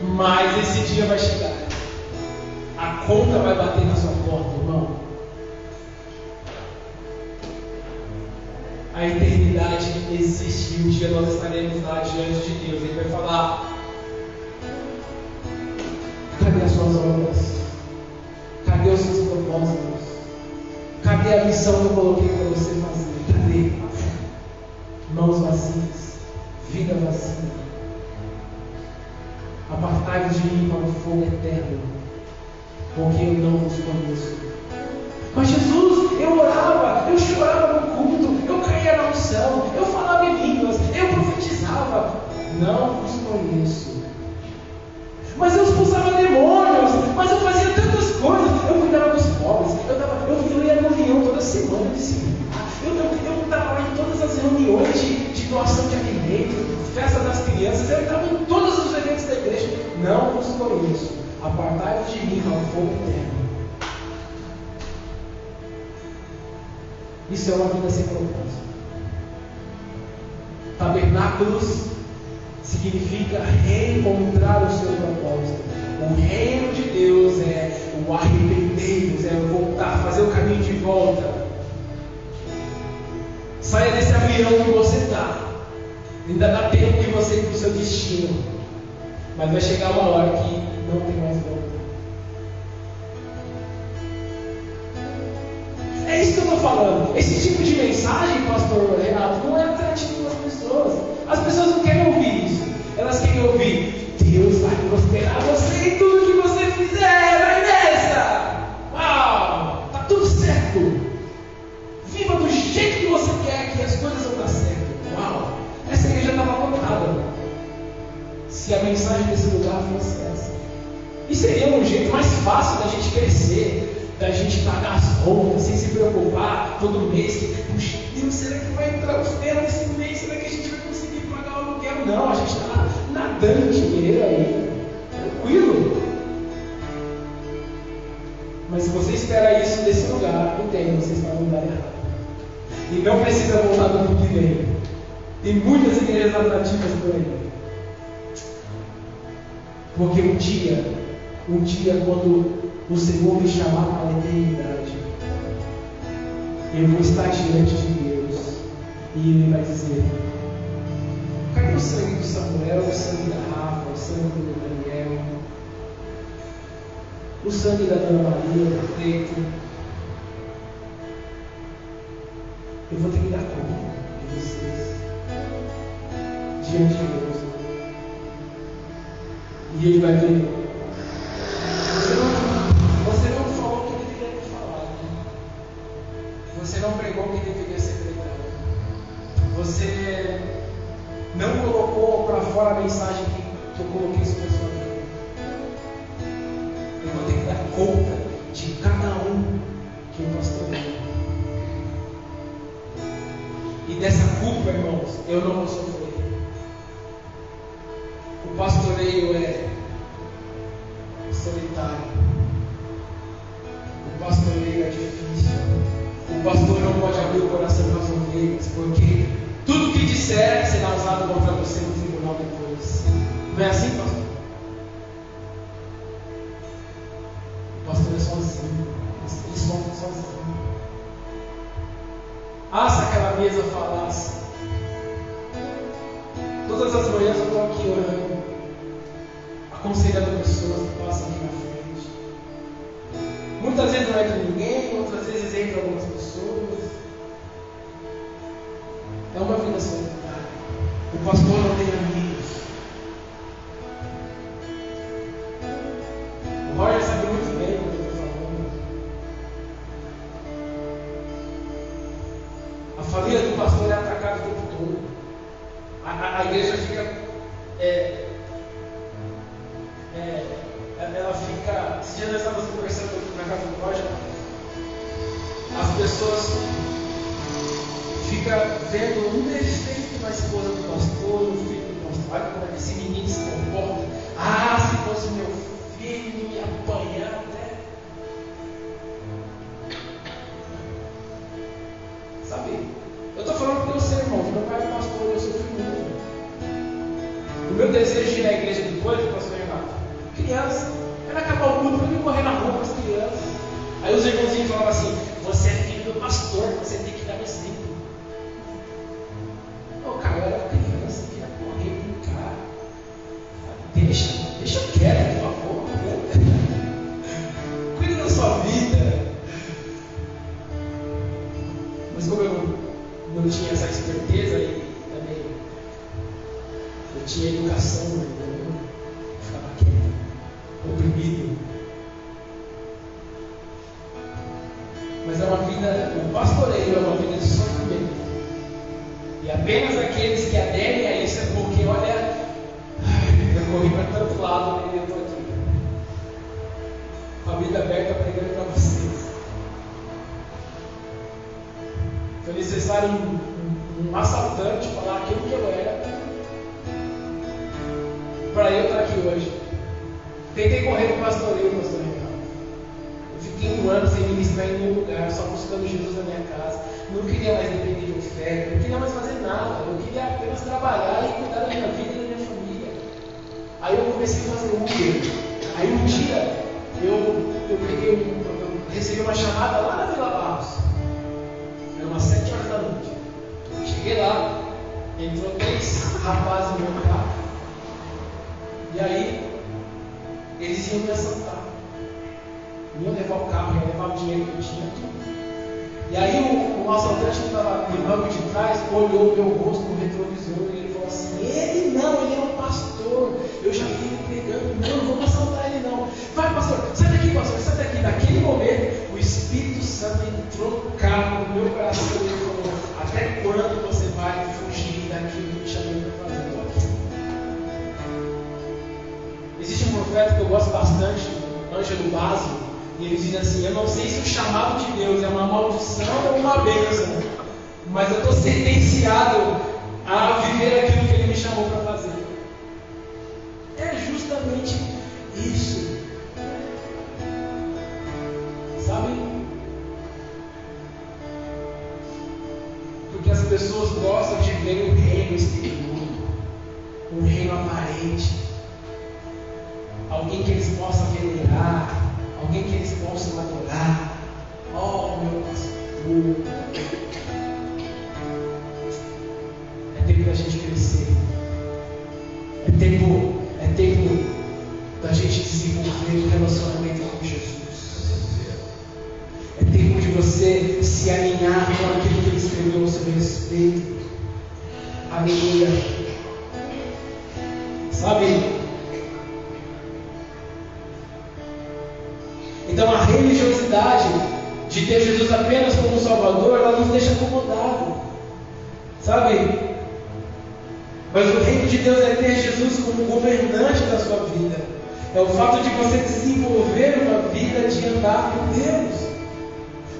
mas esse dia vai chegar. A conta vai bater na sua porta, irmão. A eternidade existe e um dia nós estaremos lá diante de Deus. Ele vai falar: cadê as suas obras? Cadê os seus propósitos? Cadê a missão que eu coloquei para você fazer? Cadê? Mãos vazias, vida vazia. Apartai-vos de mim para o fogo eterno, porque eu não vos conheço. Mas Jesus, eu orava, eu chorava no culto, eu caía na unção, eu falava em línguas, eu profetizava. Não vos conheço. Mas eu expulsava demônios, mas eu fazia tantas coisas, eu cuidava dos pobres, eu ia na reunião toda semana de segunda, eu estava lá em todas as reuniões de doação de alimentos, festa das crianças, eu estava em todos os eventos da igreja. Não vos conheço. Apartai-vos de mim para o fogo eterno. Isso é uma vida sem propósito. Tabernáculos significa reencontrar o seu propósito. O reino de Deus é o arrepender-vos, é voltar, fazer o caminho de volta. Saia desse avião que você está. Ainda dá tempo de você ir para o seu destino. Mas vai chegar uma hora que não tem mais volta. É isso que eu estou falando. Esse tipo de mensagem, pastor Renato, não é atrativo para as pessoas. As pessoas não querem ouvir isso. Elas querem ouvir: Deus vai prosperar você em tudo que você fizer. Vai nessa! Uau! Está tudo certo. Viva do jeito que você quer, que as coisas vão dar certo. Uau! Essa igreja estava contada. Se a mensagem desse lugar fosse essa. E seria um jeito mais fácil da gente crescer, da gente pagar as contas sem se preocupar todo mês. Puxa, Deus, será que vai entrar os telas esse mês? Será que a gente vai conseguir pagar o aluguel? Não, a gente está nadando em dinheiro aí, tranquilo. Mas se você espera isso desse lugar, entenda, você está no lugar errado. E não precisa voltar do ano que vem. Tem muitas igrejas atrativas por aí. Porque um dia quando o Senhor me chamar para a eternidade, eu vou estar diante de Deus e Ele vai dizer: cadê o sangue do Samuel, o sangue da Rafa, o sangue do Daniel, o sangue da Dona Maria, do Preto? Eu vou ter que dar conta de vocês diante de Deus. E Ele vai ver: você não falou o que deveria ter falado. Você não pregou o que deveria ser pregado. Você não colocou para fora a mensagem que eu coloquei sobre a sua vida. Eu vou ter que dar conta de cada um que eu pastoreio. E dessa culpa, irmãos, eu não vou sofrer. O pastoreio é solitário. O pastoreio é difícil. o pastor não pode abrir o coração das ovelhas, porque tudo que disser será usado contra você no tribunal depois. Não é assim, pastor? O pastor é sozinho. Eles sofrem sozinho. Se aquela mesa falasse. Todas as manhãs eu estou aqui orando, aconselhando pessoas que passam aqui na frente. Muitas vezes não entra ninguém, outras vezes entra algumas pessoas. É uma vida solitária. O pastor não tem amigos. O Roger sabe muito bem o que eu estou falando. A família do pastor é atacada o tempo todo. A igreja fica. Ela fica. Esse dia nós estávamos conversando na casa do Roger. As pessoas ficam vendo um defeito na esposa do pastor, no filho do pastor. Olha como é que esse menino se comporta. Se fosse meu filho, me apanhar até. Sabe? Eu estou falando porque eu sei, irmão. Meu pai é pastor, eu sou filho. O meu desejo de ir na igreja depois, pastor Renato, criança, era acabar o culto para mim correr na rua com as crianças. Aí os irmãozinhos falavam assim: você é filho do pastor, você tem que dar um exemplo. Cara, eu era criança, queria correr, brincar. Deixa quieto, por favor. Cuida da sua vida. Mas como eu não tinha essa esperteza e também eu tinha educação, eu ficava quieto, oprimido. Mas é uma vida, o pastoreio é uma vida de sofrimento. E apenas aqueles que aderem a isso é porque, olha, eu corri para tanto lado e eu estou aqui. Com a vida aberta pregando para vocês. Foi necessário um assaltante falar aquilo que eu era para eu estar aqui hoje. Tentei correr para o pastoreio, pastor Renato. Eu fiquei 1 ano sem ministrar em nenhum lugar, só buscando Jesus na minha casa. Não queria mais depender de oferta, não queria mais fazer nada. Eu queria apenas trabalhar e cuidar da minha vida e da minha família. Aí eu comecei a fazer Uber. Aí um dia eu recebi uma chamada lá na Vila Barros. Era umas 7 horas da noite. Cheguei lá, entrou 3 rapazes no meu carro. E aí eles iam me assaltar. Iam levar o carro, iam levar o dinheiro que eu tinha, tudo. E aí o assaltante que estava no banco de trás olhou o meu rosto no retrovisor e ele falou assim: ele é um pastor, eu já vi ele pregando, não vamos assaltar ele não. Vai, pastor, sai daqui, pastor, sai daqui. Naquele momento o Espírito Santo entrou no carro, no meu coração, e ele falou: até quando você vai fugir daquilo que eu te chamei para fazer? Existe um profeta que eu gosto bastante, Ângelo Basso. E eles dizem assim: eu não sei se o chamado de Deus é uma maldição ou uma bênção, mas eu estou sentenciado a viver aquilo que Ele me chamou para fazer. É justamente isso. Sabe? Porque as pessoas gostam de ver o reino exterior, um reino aparente, alguém que eles possam venerar, alguém que eles possam adorar. Oh, meu pastor. É tempo da gente crescer. É tempo da gente desenvolver um relacionamento com Jesus. É tempo de você se alinhar com aquilo que Ele escreveu ao seu respeito. Aleluia. Sabe? Então a religiosidade de ter Jesus apenas como Salvador, ela nos deixa acomodados, sabe? Mas o reino de Deus é ter Jesus como governante da sua vida. É o fato de você desenvolver uma vida de andar com Deus.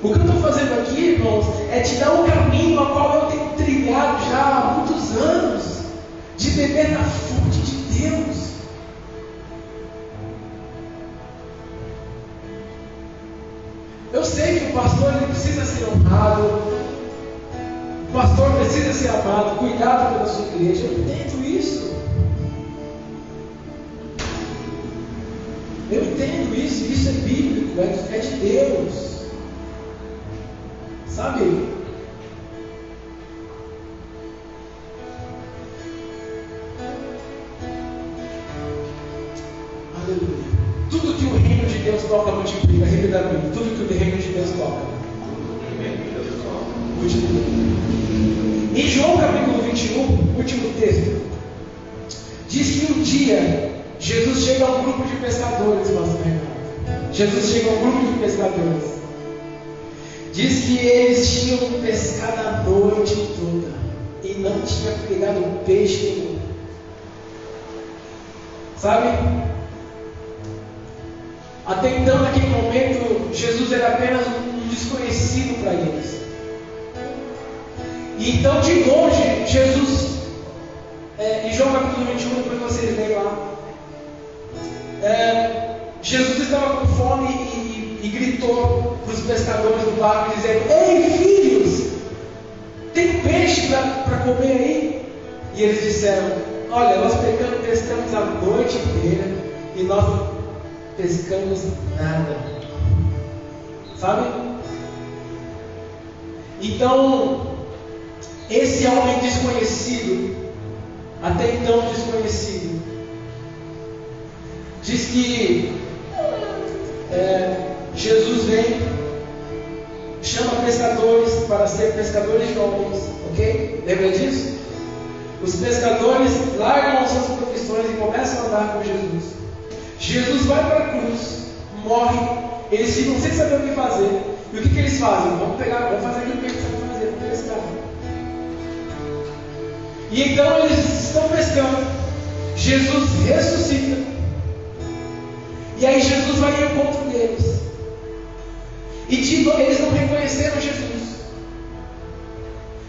O que eu estou fazendo aqui, irmãos, é te dar um caminho ao qual eu tenho trilhado já há muitos anos, de beber na fonte de Deus. Eu sei que o pastor ele precisa ser honrado, o pastor precisa ser amado, cuidado pela sua igreja. Eu entendo isso. Eu entendo isso, isso é bíblico, é de Deus. Sabe? Aleluia. Tudo que o reino de Deus toca multiplica. Repita comigo. Tudo que o reino de Deus toca multiplica. Em João capítulo 21, último texto, diz que um dia Jesus chega a um grupo de pescadores, pastor Renato. Jesus chega a um grupo de pescadores. Diz que eles tinham pescado a noite toda e não tinham pegado peixe nenhum. Sabe? Até então, naquele momento, Jesus era apenas um desconhecido para eles. E então, de longe, Jesus, em João capítulo 21, depois vocês leem lá, Jesus estava com fome e gritou para os pescadores do barco, dizendo: ei, filhos, tem peixe para comer aí? E eles disseram: olha, nós pescamos a noite inteira e nós não pescamos nada. Sabe? Então, esse homem desconhecido, até então desconhecido, diz que Jesus vem, chama pescadores para ser pescadores de homens, ok? Lembra disso? Os pescadores largam as suas profissões e começam a andar com Jesus. Jesus vai para a cruz, morre, eles ficam sem saber o que fazer. E o que eles fazem? Vamos fazer aquilo que eles sabem fazer, vamos pescar. E então eles estão pescando. Jesus ressuscita. E aí Jesus vai ao encontro deles. E eles não reconheceram Jesus.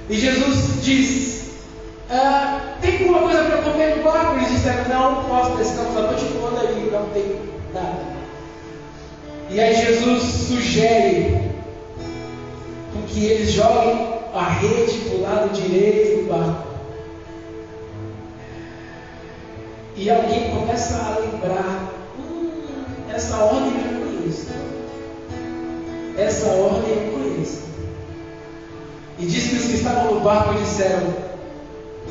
E Jesus diz: tem alguma coisa para comer no barco? Eles disseram: não, nós pescamos a noite toda e não tem nada. E aí Jesus sugere com que eles joguem a rede para o lado direito do barco. E alguém começa a lembrar: essa ordem eu já conheço. Essa ordem eu conheço. E diz que os que estavam no barco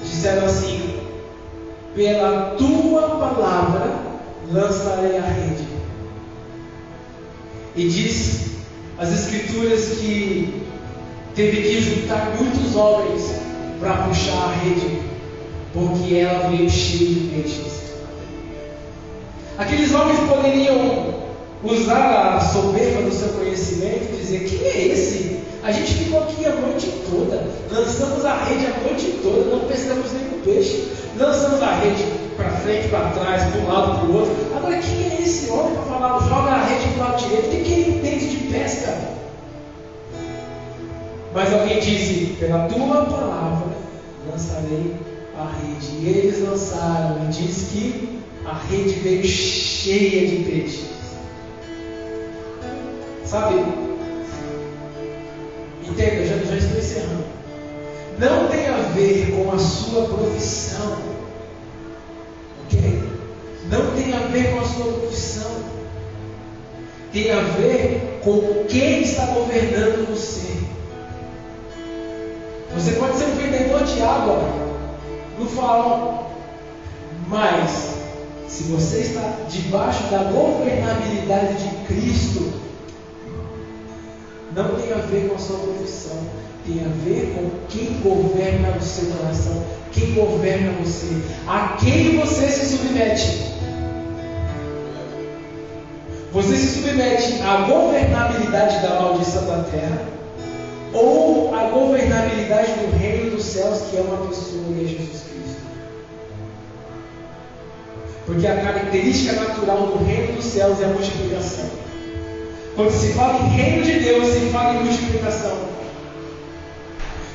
disseram assim: pela tua palavra lançarei a rede. E diz as escrituras que teve que juntar muitos homens para puxar a rede, porque ela veio cheia de peixes. Aqueles homens poderiam usar a soberba do seu conhecimento e dizer: quem é esse? A gente ficou aqui a noite toda, lançamos a rede a noite toda, não pescamos nenhum peixe, lançamos a rede para frente, para trás, para um lado, para o outro. Agora, quem é esse homem para falar, joga a rede para o lado direito? O que ele entende de pesca? Mas alguém disse: pela tua palavra lançarei a rede. E eles lançaram, e diz que a rede veio cheia de peixes. Sabe? Entenda, já estou encerrando. Não tem a ver com a sua profissão, ok? Não tem a ver com a sua profissão. Tem a ver com quem está governando você. Você pode ser um vendedor de água no farol, mas se você está debaixo da governabilidade de Cristo, não tem a ver com a sua profissão, tem a ver com quem governa o seu coração, quem governa você, a quem você se submete. Você se submete à governabilidade da maldição da terra ou à governabilidade do reino dos céus, que é uma pessoa, e é Jesus Cristo. Porque a característica natural do reino dos céus é a multiplicação. Quando se fala em reino de Deus, se fala em multiplicação.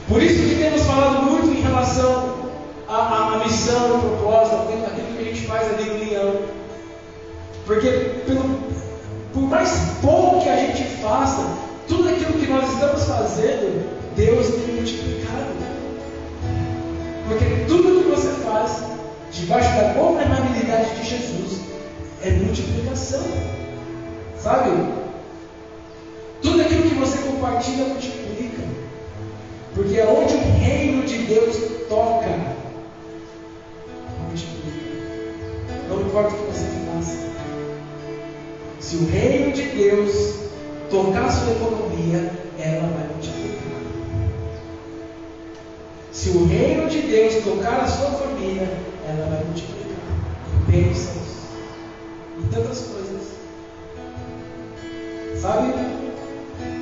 Por isso que temos falado muito em relação à missão, ao propósito, aquilo que a gente faz ali no Leão. Porque por mais pouco que a gente faça, tudo aquilo que nós estamos fazendo, Deus tem multiplicado. Porque tudo que você faz, debaixo da governabilidade de Jesus, é multiplicação. Sabe? Tudo aquilo que você compartilha, multiplica. Porque aonde o reino de Deus toca, multiplica. Não importa o que você faça. Se o reino de Deus tocar a sua economia, ela vai multiplicar. Se o reino de Deus tocar a sua família, ela vai multiplicar. Bênçãos e tantas coisas. Sabe?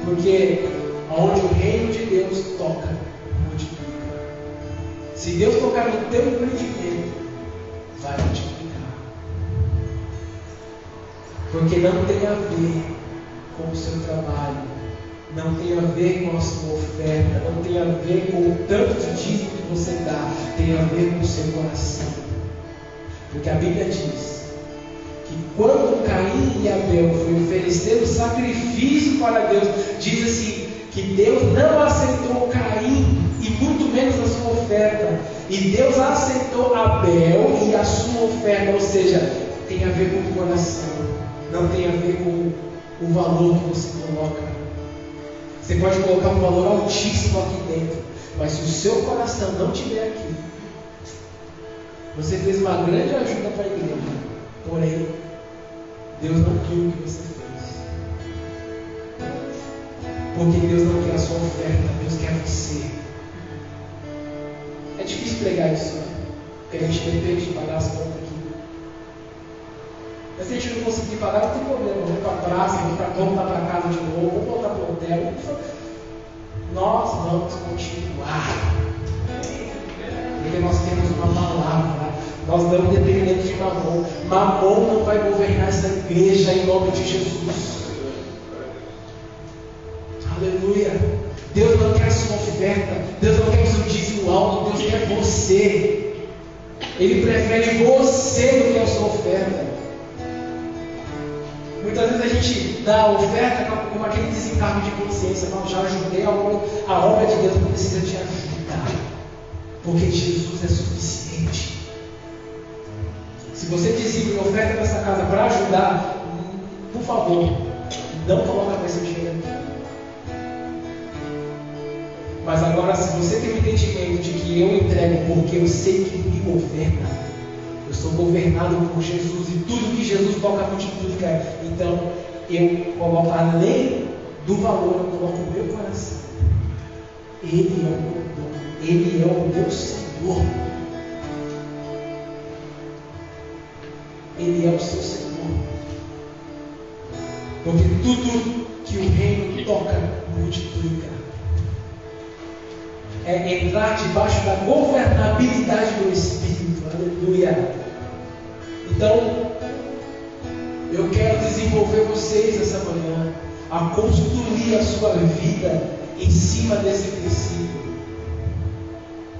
Porque onde o reino de Deus toca, multiplica. Se Deus tocar no teu empreendimento, vai multiplicar. Porque não tem a ver com o seu trabalho, não tem a ver com a sua oferta, não tem a ver com o tanto de dízimo que você dá, tem a ver com o seu coração. Porque a Bíblia diz que quando Caim e Abel foram oferecer o sacrifício para Deus, diz assim, que Deus não aceitou Caim e muito menos a sua oferta, e Deus aceitou Abel e a sua oferta, ou seja, tem a ver com o coração, não tem a ver com o valor que você coloca. Você pode colocar um valor altíssimo aqui dentro, mas se o seu coração não estiver aqui, você fez uma grande ajuda para a igreja, porém Deus não quer o que você fez. Porque Deus não quer a sua oferta, Deus quer você. É difícil pregar isso, né? Porque a gente depende de pagar as contas aqui. Mas se a gente não conseguir pagar, não tem problema. Vamos para a praça, vamos para casa de novo, vamos voltar para o hotel. Nós vamos continuar. Porque nós temos uma palavra. Nós não dependemos de Mamon. Mamon não vai governar essa igreja em nome de Jesus. Aleluia. Deus não quer a sua oferta. Deus não quer o seu dízimo alto. Deus quer você. Ele prefere você do que a sua oferta. Muitas vezes a gente dá a oferta como aquele desencargo de consciência. Fala, já ajudei, a obra de Deus não precisa te ajudar. Porque Jesus é suficiente. Se você dizima a oferta dessa casa para ajudar, por favor, não coloque mais seu dinheiro aqui. Mas agora, se você tem o entendimento de que eu entrego porque eu sei que me governa, eu sou governado por Jesus e tudo que Jesus toca multiplica, então eu coloco além do valor, eu coloco o meu coração. Ele é o meu dono, Ele é o meu Senhor. Ele é o seu Senhor. Porque tudo que o reino toca multiplica. É entrar debaixo da governabilidade do Espírito. Aleluia. Então, eu quero desenvolver vocês essa manhã a construir a sua vida em cima desse princípio.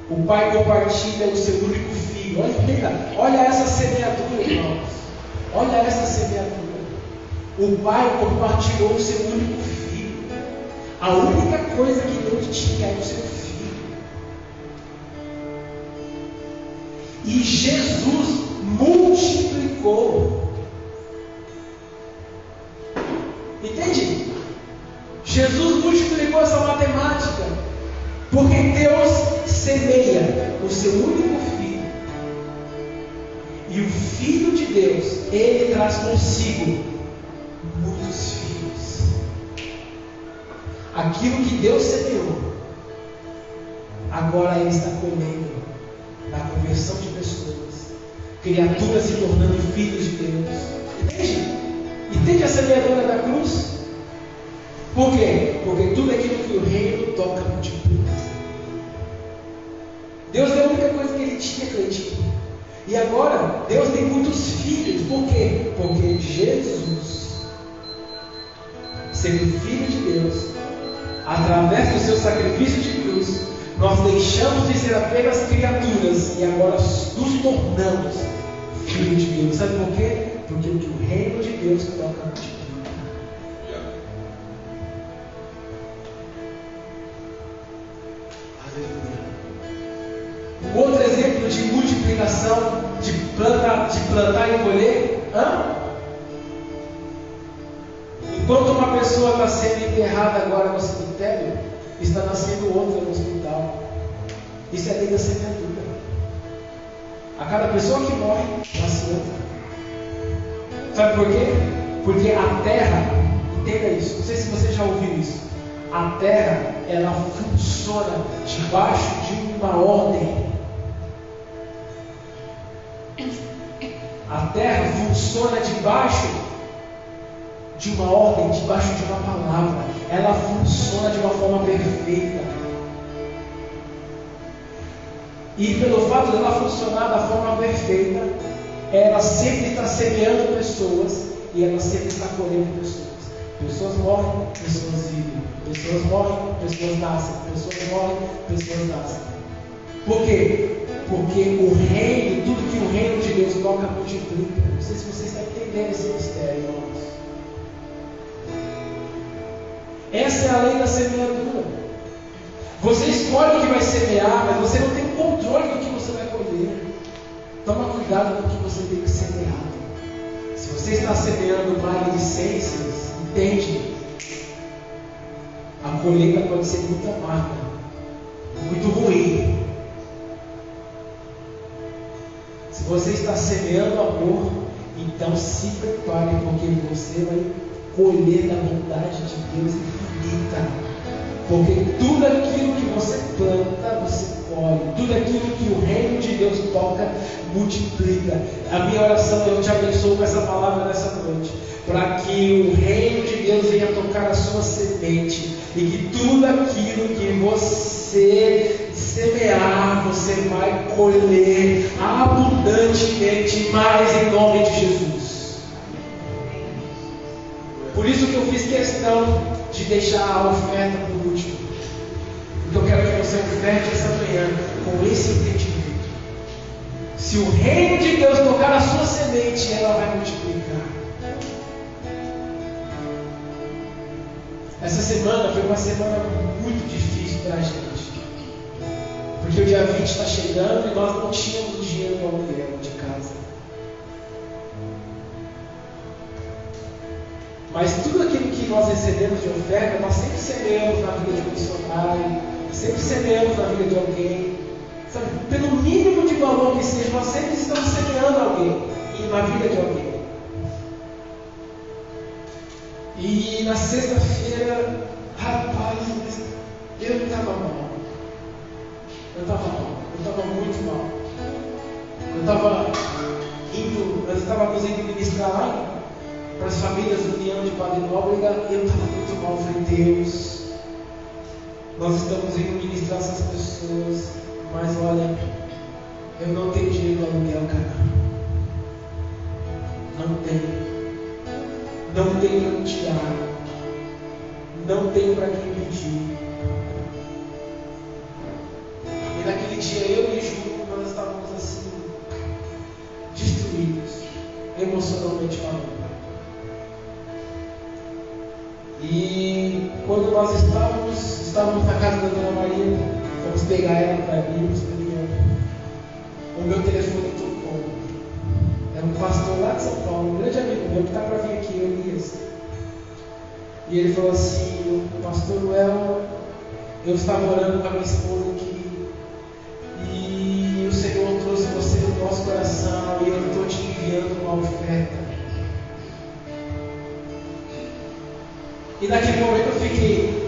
O pai compartilha o seu único filho. Olha essa semeadura, irmãos. Olha essa semeadura. O pai compartilhou o seu único filho. A única coisa que Deus tinha era o seu filho. E Jesus multiplicou. Entende? Jesus multiplicou essa matemática. Porque Deus semeia o seu único filho. E o Filho de Deus, Ele traz consigo muitos filhos. Aquilo que Deus semeou, agora Ele está colhendo na conversão de pessoas, criaturas se tornando filhos de Deus. Entende? Entende a semeadura da cruz? Por quê? Porque tudo aquilo que o reino toca multiplica. Deus é a única coisa que Ele tinha, Cleitinho. E agora, Deus tem muitos filhos. Por quê? Porque Jesus, sendo Filho de Deus, através do seu sacrifício de cruz, nós deixamos de ser apenas criaturas e agora nos tornamos filhos de Deus. Sabe por quê? Porque o que o reino de Deus toca multiplica. de plantar e colher? Enquanto uma pessoa está sendo enterrada agora no cemitério, está nascendo outra no hospital. Isso é a lei da semeadura. A cada pessoa que morre, nasce outra. Sabe por quê? Porque a terra, entenda isso, não sei se você já ouviu isso. A terra, ela funciona debaixo de uma ordem. A terra funciona debaixo de uma ordem, debaixo de uma palavra. Ela funciona de uma forma perfeita. E pelo fato de ela funcionar da forma perfeita, ela sempre está semeando pessoas e ela sempre está colhendo pessoas. Pessoas morrem, pessoas vivem. Pessoas morrem, pessoas nascem. Pessoas morrem, pessoas nascem. Por quê? Porque o reino, tudo que o reino de Deus toca, multiplica. Não sei se você está entendendo esse mistério, irmãos. Essa é a lei da semeadura. Você escolhe o que vai semear, mas você não tem controle do que você vai colher. Toma cuidado com o que você tem que semear. Se você está semeando maledicências, entende? A colheita pode ser muito amarga, muito ruim. Se você está semeando amor, então se prepare, porque você vai colher da bondade de Deus infinita. Porque tudo aquilo que você planta, você colhe. Tudo aquilo que o reino de Deus toca, multiplica. A minha oração, eu te abençoo com essa palavra nessa noite, para que o reino de Deus venha tocar a sua semente, e que tudo aquilo que você semear, você vai colher abundantemente mais em nome de Jesus. Por isso que eu fiz questão de deixar a oferta por último, porque eu quero que você oferte essa manhã com esse entendimento. Se o reino de Deus tocar a sua semente, ela vai multiplicar. Essa semana foi uma semana muito difícil para a gente, porque o dia 20 está chegando e nós não tínhamos dinheiro para aluguel de casa. Mas tudo aquilo que nós recebemos de oferta, nós sempre semeamos na vida de um missionário, sempre semeamos na vida de alguém. Sabe, pelo mínimo de valor que seja, nós sempre estamos semeando alguém e na vida de alguém. E na sexta-feira, rapaz, eu não estava mal. Eu estava muito mal. Nós estávamos indo ministrar lá para as famílias do União de Padre Nóbrega. Eu estava muito mal. Eu falei, Deus, nós estamos indo ministrar essas pessoas, mas olha, eu não tenho dinheiro para aluguel, cara. Não tenho. Não tenho para me tirar. Não tenho para quem pedir. E naquele dia eu e Ju, nós estávamos assim, destruídos, emocionalmente falando. E quando nós estávamos na casa da Dona Maria, fomos pegar ela para irmos para o meu telefone tocou. Era um pastor lá de São Paulo, um grande amigo meu que está para vir aqui, Elias. E ele falou assim, pastor Noel, eu estava orando com a minha esposa aqui, e o Senhor trouxe você no nosso coração, e eu estou te enviando uma oferta. E naquele momento eu fiquei,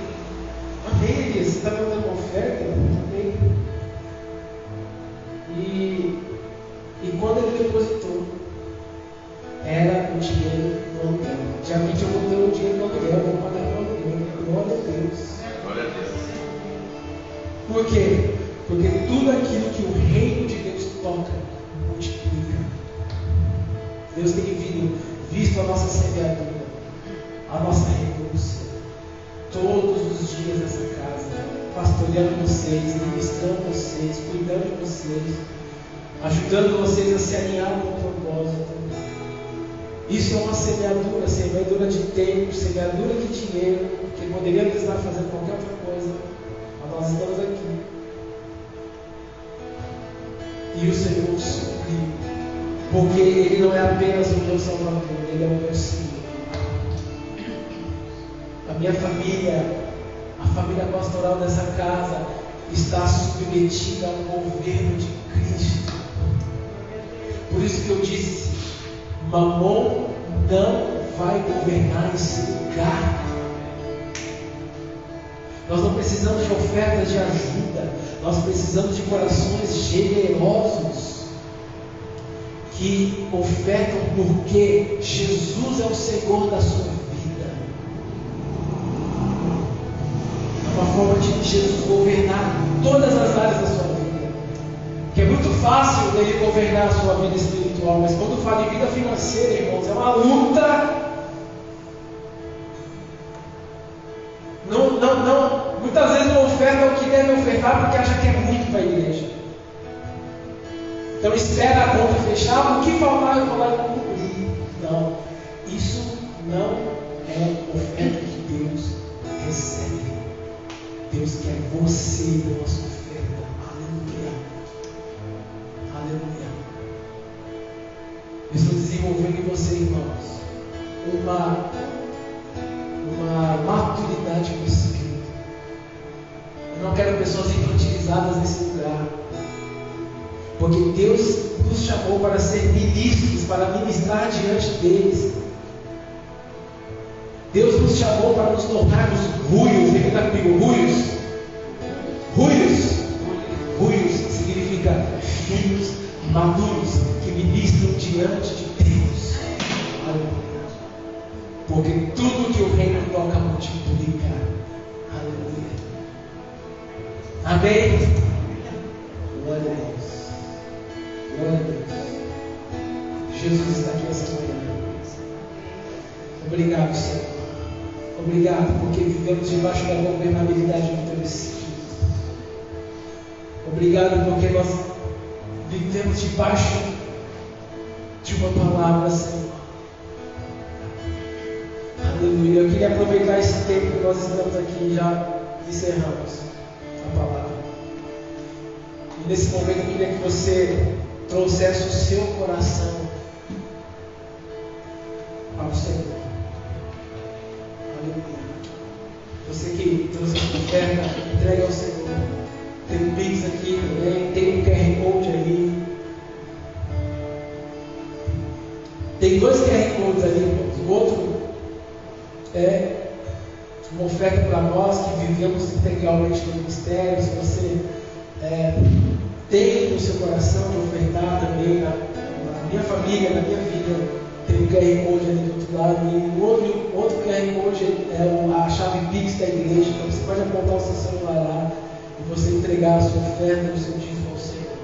amém, Elias, você está me dando uma oferta? Amém. E quando ele depositou, era o dinheiro do aluguel. Geralmente eu vou ter o dinheiro do aluguel, vou pagar o aluguel. Glória a Deus. Glória a Deus. Por quê? Porque tudo aquilo que o reino de Deus toca, multiplica. Deus tem visto a nossa semeadura, a nossa renúncia, todos os dias nessa casa, pastoreando vocês, ministrando vocês, cuidando de vocês, ajudando vocês a se alinhar com o propósito. Isso é uma semeadura de tempo, semeadura de dinheiro, que poderíamos estar fazendo qualquer outra coisa, mas nós estamos aqui. E o Senhor supriu. Porque Ele não é apenas o meu Salvador, Ele é o meu Senhor. A minha família, a família pastoral dessa casa, está submetida ao governo de Cristo. Por isso que eu disse, Mamon não vai governar esse lugar. Nós não precisamos de ofertas de ajuda, nós precisamos de corações generosos que ofertam porque Jesus é o Senhor da sua vida. É uma forma de Jesus governar todas as áreas da sua vida. Porque é muito fácil Ele governar a sua vida espiritual, mas quando fala de vida financeira, irmãos, é uma luta. Muitas vezes não oferta o que deve ofertar porque acha que é muito para a igreja. Então espera a conta fechar, o que faltar eu vou lá e cumprir. Não, isso não é oferta que Deus recebe. Deus quer você da nossa oferta. Aleluia. Aleluia. Eu estou desenvolvendo em você, irmãos, uma maturidade no Espírito. Eu não quero pessoas infantilizadas nesse lugar. Porque Deus nos chamou para ser ministros, para ministrar diante deles. Deus nos chamou para nos tornarmos ruios. Repita comigo, ruios. Ruios. Ruios significa filhos maduros que ministram diante de Deus. Aleluia. Porque tudo que o reino toca multiplica. Aleluia. Amém? Glória a Deus. Glória a Deus. Jesus está aqui essa manhã. Obrigado, Senhor. Obrigado porque vivemos debaixo da governabilidade do Teu Espírito. Obrigado porque nós vivemos debaixo de uma palavra, Senhor. Aleluia. Eu queria aproveitar esse tempo que nós estamos aqui e já encerramos a palavra. E nesse momento eu queria que você trouxesse o seu coração ao Senhor. Aleluia. Você que trouxe a oferta, entregue ao Senhor. Tem um Pix aqui também, tem um QR Code ali. Tem 2 QR Codes ali, irmãos. O outro é uma oferta para nós que vivemos integralmente no ministério. Se você tem no seu coração de ofertar também na minha família, na minha vida, tem um QR Code ali do outro lado, e o outro QR Code é a chave Pix da igreja. Então você pode apontar o seu celular lá e você entregar a sua oferta, o seu dízimo ao Senhor.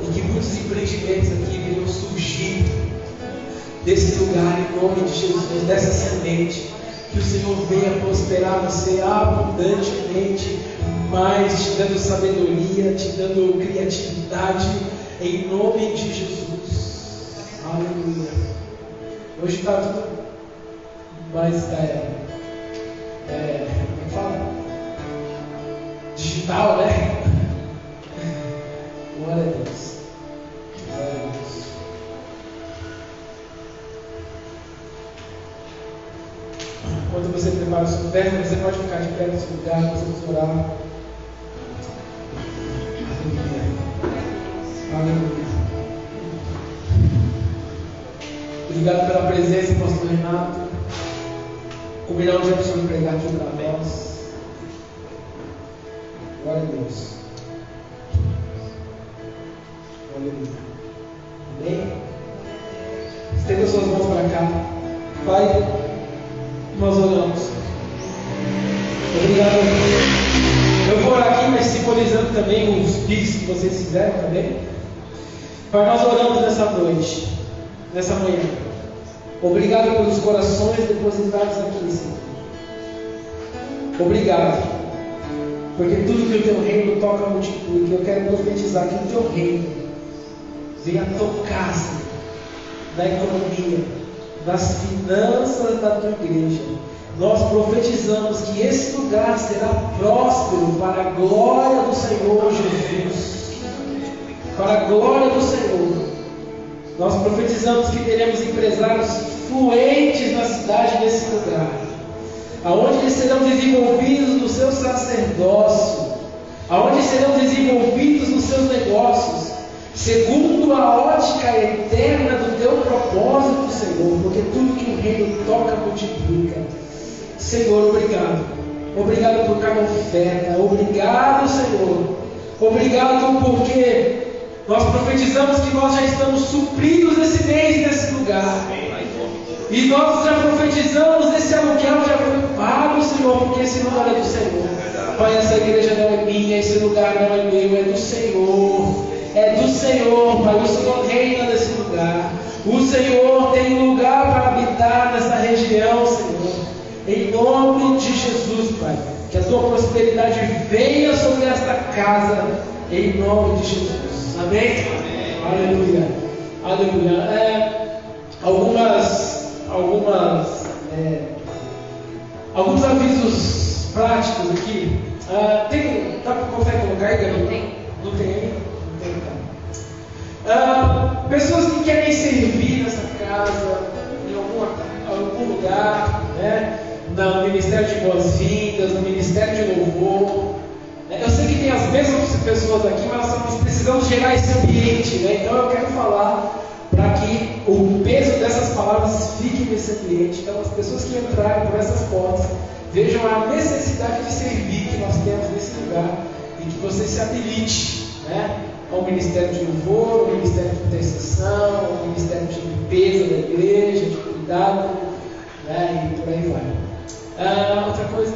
E que muitos empreendimentos aqui venham surgir desse lugar em nome de Jesus, dessa semente. Que o Senhor venha prosperar você abundantemente, mas te dando sabedoria, te dando criatividade, em nome de Jesus. Aleluia. Hoje está tudo mais como fala? Digital, né? Glória a Deus. Glória a Deus. Enquanto você prepara o seu oferta, você pode ficar de pé no seu lugar, nós vamos orar. Aleluia. Aleluia. Obrigado pela presença, pastor Renato. Combinar um dia para o senhor pregar junto a nós. Glória a Deus. Aleluia. Amém? Estenda suas mãos para cá. Pai, nós oramos. Obrigado. Eu vou orar aqui, mas simbolizando também os pix que vocês fizeram também. Pai, nós oramos nessa noite, nessa manhã. Obrigado pelos corações depositados aqui, Senhor. Obrigado, porque tudo que o Teu reino toca multiplica. Eu quero profetizar que o Teu reino venha tocar, Senhor, na economia, nas finanças da Tua igreja. Nós profetizamos que esse lugar será próspero para a glória do Senhor Jesus. para a glória do Senhor. Nós profetizamos que teremos empresários fluentes na cidade desse lugar, aonde eles serão desenvolvidos no seu sacerdócio, aonde serão desenvolvidos nos seus negócios, segundo a ótica eterna do teu propósito, Senhor, porque tudo que o reino toca multiplica. Senhor, obrigado. Obrigado por cada oferta. Obrigado, Senhor. Obrigado porque nós profetizamos que nós já estamos supridos esse mês nesse lugar. E nós já profetizamos, esse aluguel já foi pago, Senhor, porque esse lugar é do Senhor. Pai, essa igreja não é minha, esse lugar não é meu, é do Senhor. É do Senhor, Pai. O Senhor reina nesse lugar. O Senhor tem lugar para habitar nessa região, Senhor. Em nome de Jesus, Pai. Que a tua prosperidade venha sobre esta casa. Em nome de Jesus. Amém? Aleluia. Aleluia. Alguns avisos práticos aqui. Consegue colocar aí, Gabi? Não tem aí? Pessoas que querem servir nessa casa, em algum lugar, né? No Ministério de Boas-Vindas, no Ministério de Louvor. Eu sei que tem as mesmas pessoas aqui, mas nós precisamos gerar esse ambiente, né? Então eu quero falar para que o peso dessas palavras fique nesse ambiente. Então as pessoas que entrarem por essas portas vejam a necessidade de servir que nós temos nesse lugar e que você se habilite, né? Ao Ministério de Louvor, ao Ministério de Intercessão, ao Ministério de Limpeza da igreja, de cuidado, né? E por aí vai. Outra coisa.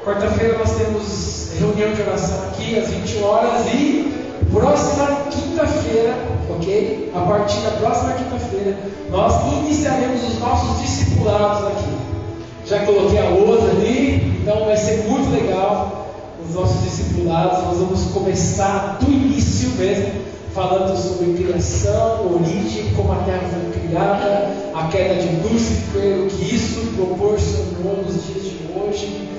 Quarta-feira nós temos reunião de oração aqui às 20 horas e próxima quinta-feira, ok? A partir da próxima quinta-feira nós iniciaremos os nossos discipulados aqui. Já coloquei a outra ali, então vai ser muito legal os nossos discipulados. Nós vamos começar do início mesmo, falando sobre criação, origem, como a terra foi criada, a queda de Lúcifer, o que isso proporcionou nos dias de hoje,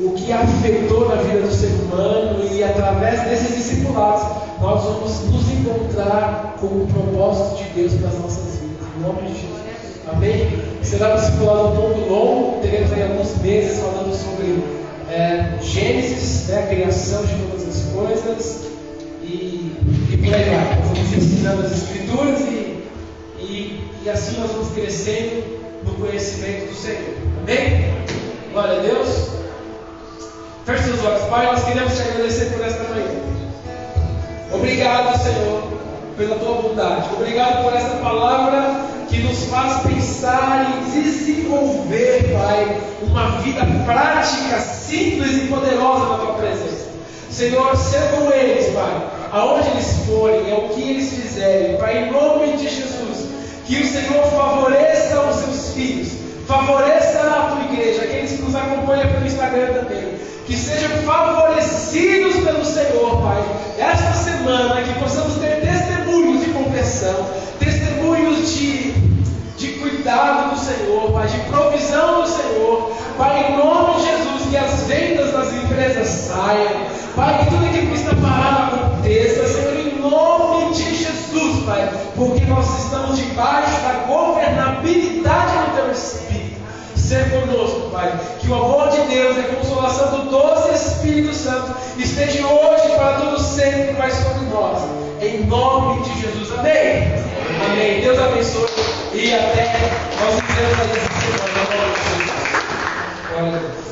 o que afetou na vida do ser humano, e através desses discipulados nós vamos nos encontrar com o propósito de Deus para as nossas vidas, em nome de Jesus. Amém? Será um discipulado um pouco longo, teremos aí alguns meses falando sobre Gênesis, né, a criação de todas as coisas, e por aí vai. Nós vamos ensinando as Escrituras e assim nós vamos crescendo no conhecimento do Senhor. Amém? Glória a Deus. Feche seus olhos. Pai, nós queremos te agradecer por esta manhã. Obrigado, Senhor, pela tua bondade. Obrigado por esta palavra que nos faz pensar e desenvolver, Pai, uma vida prática, simples e poderosa na tua presença. Senhor, seja com eles, Pai, aonde eles forem, o que eles fizerem, Pai, em nome de Jesus, que o Senhor favoreça os seus filhos, favoreça a tua igreja, aqueles que nos acompanham pelo Instagram também, que sejam favorecidos pelo Senhor, Pai, esta semana, que possamos ter testemunhos de conversão, testemunhos de cuidado do Senhor, Pai, de provisão do Senhor, Pai, em nome de Jesus, que as vendas das empresas saiam, Pai, que tudo aquilo que está parado aconteça, Senhor, em nome de Jesus, Pai, porque nós estamos debaixo da governabilidade do Teu Espírito. Ser conosco, Pai, que o amor de Deus e a consolação do doce Espírito Santo esteja hoje para todo sempre, Pai, sobre nós, em nome de Jesus. Amém? Amém. Deus abençoe e até nós nos vemos aí essa semana. Glória a Deus.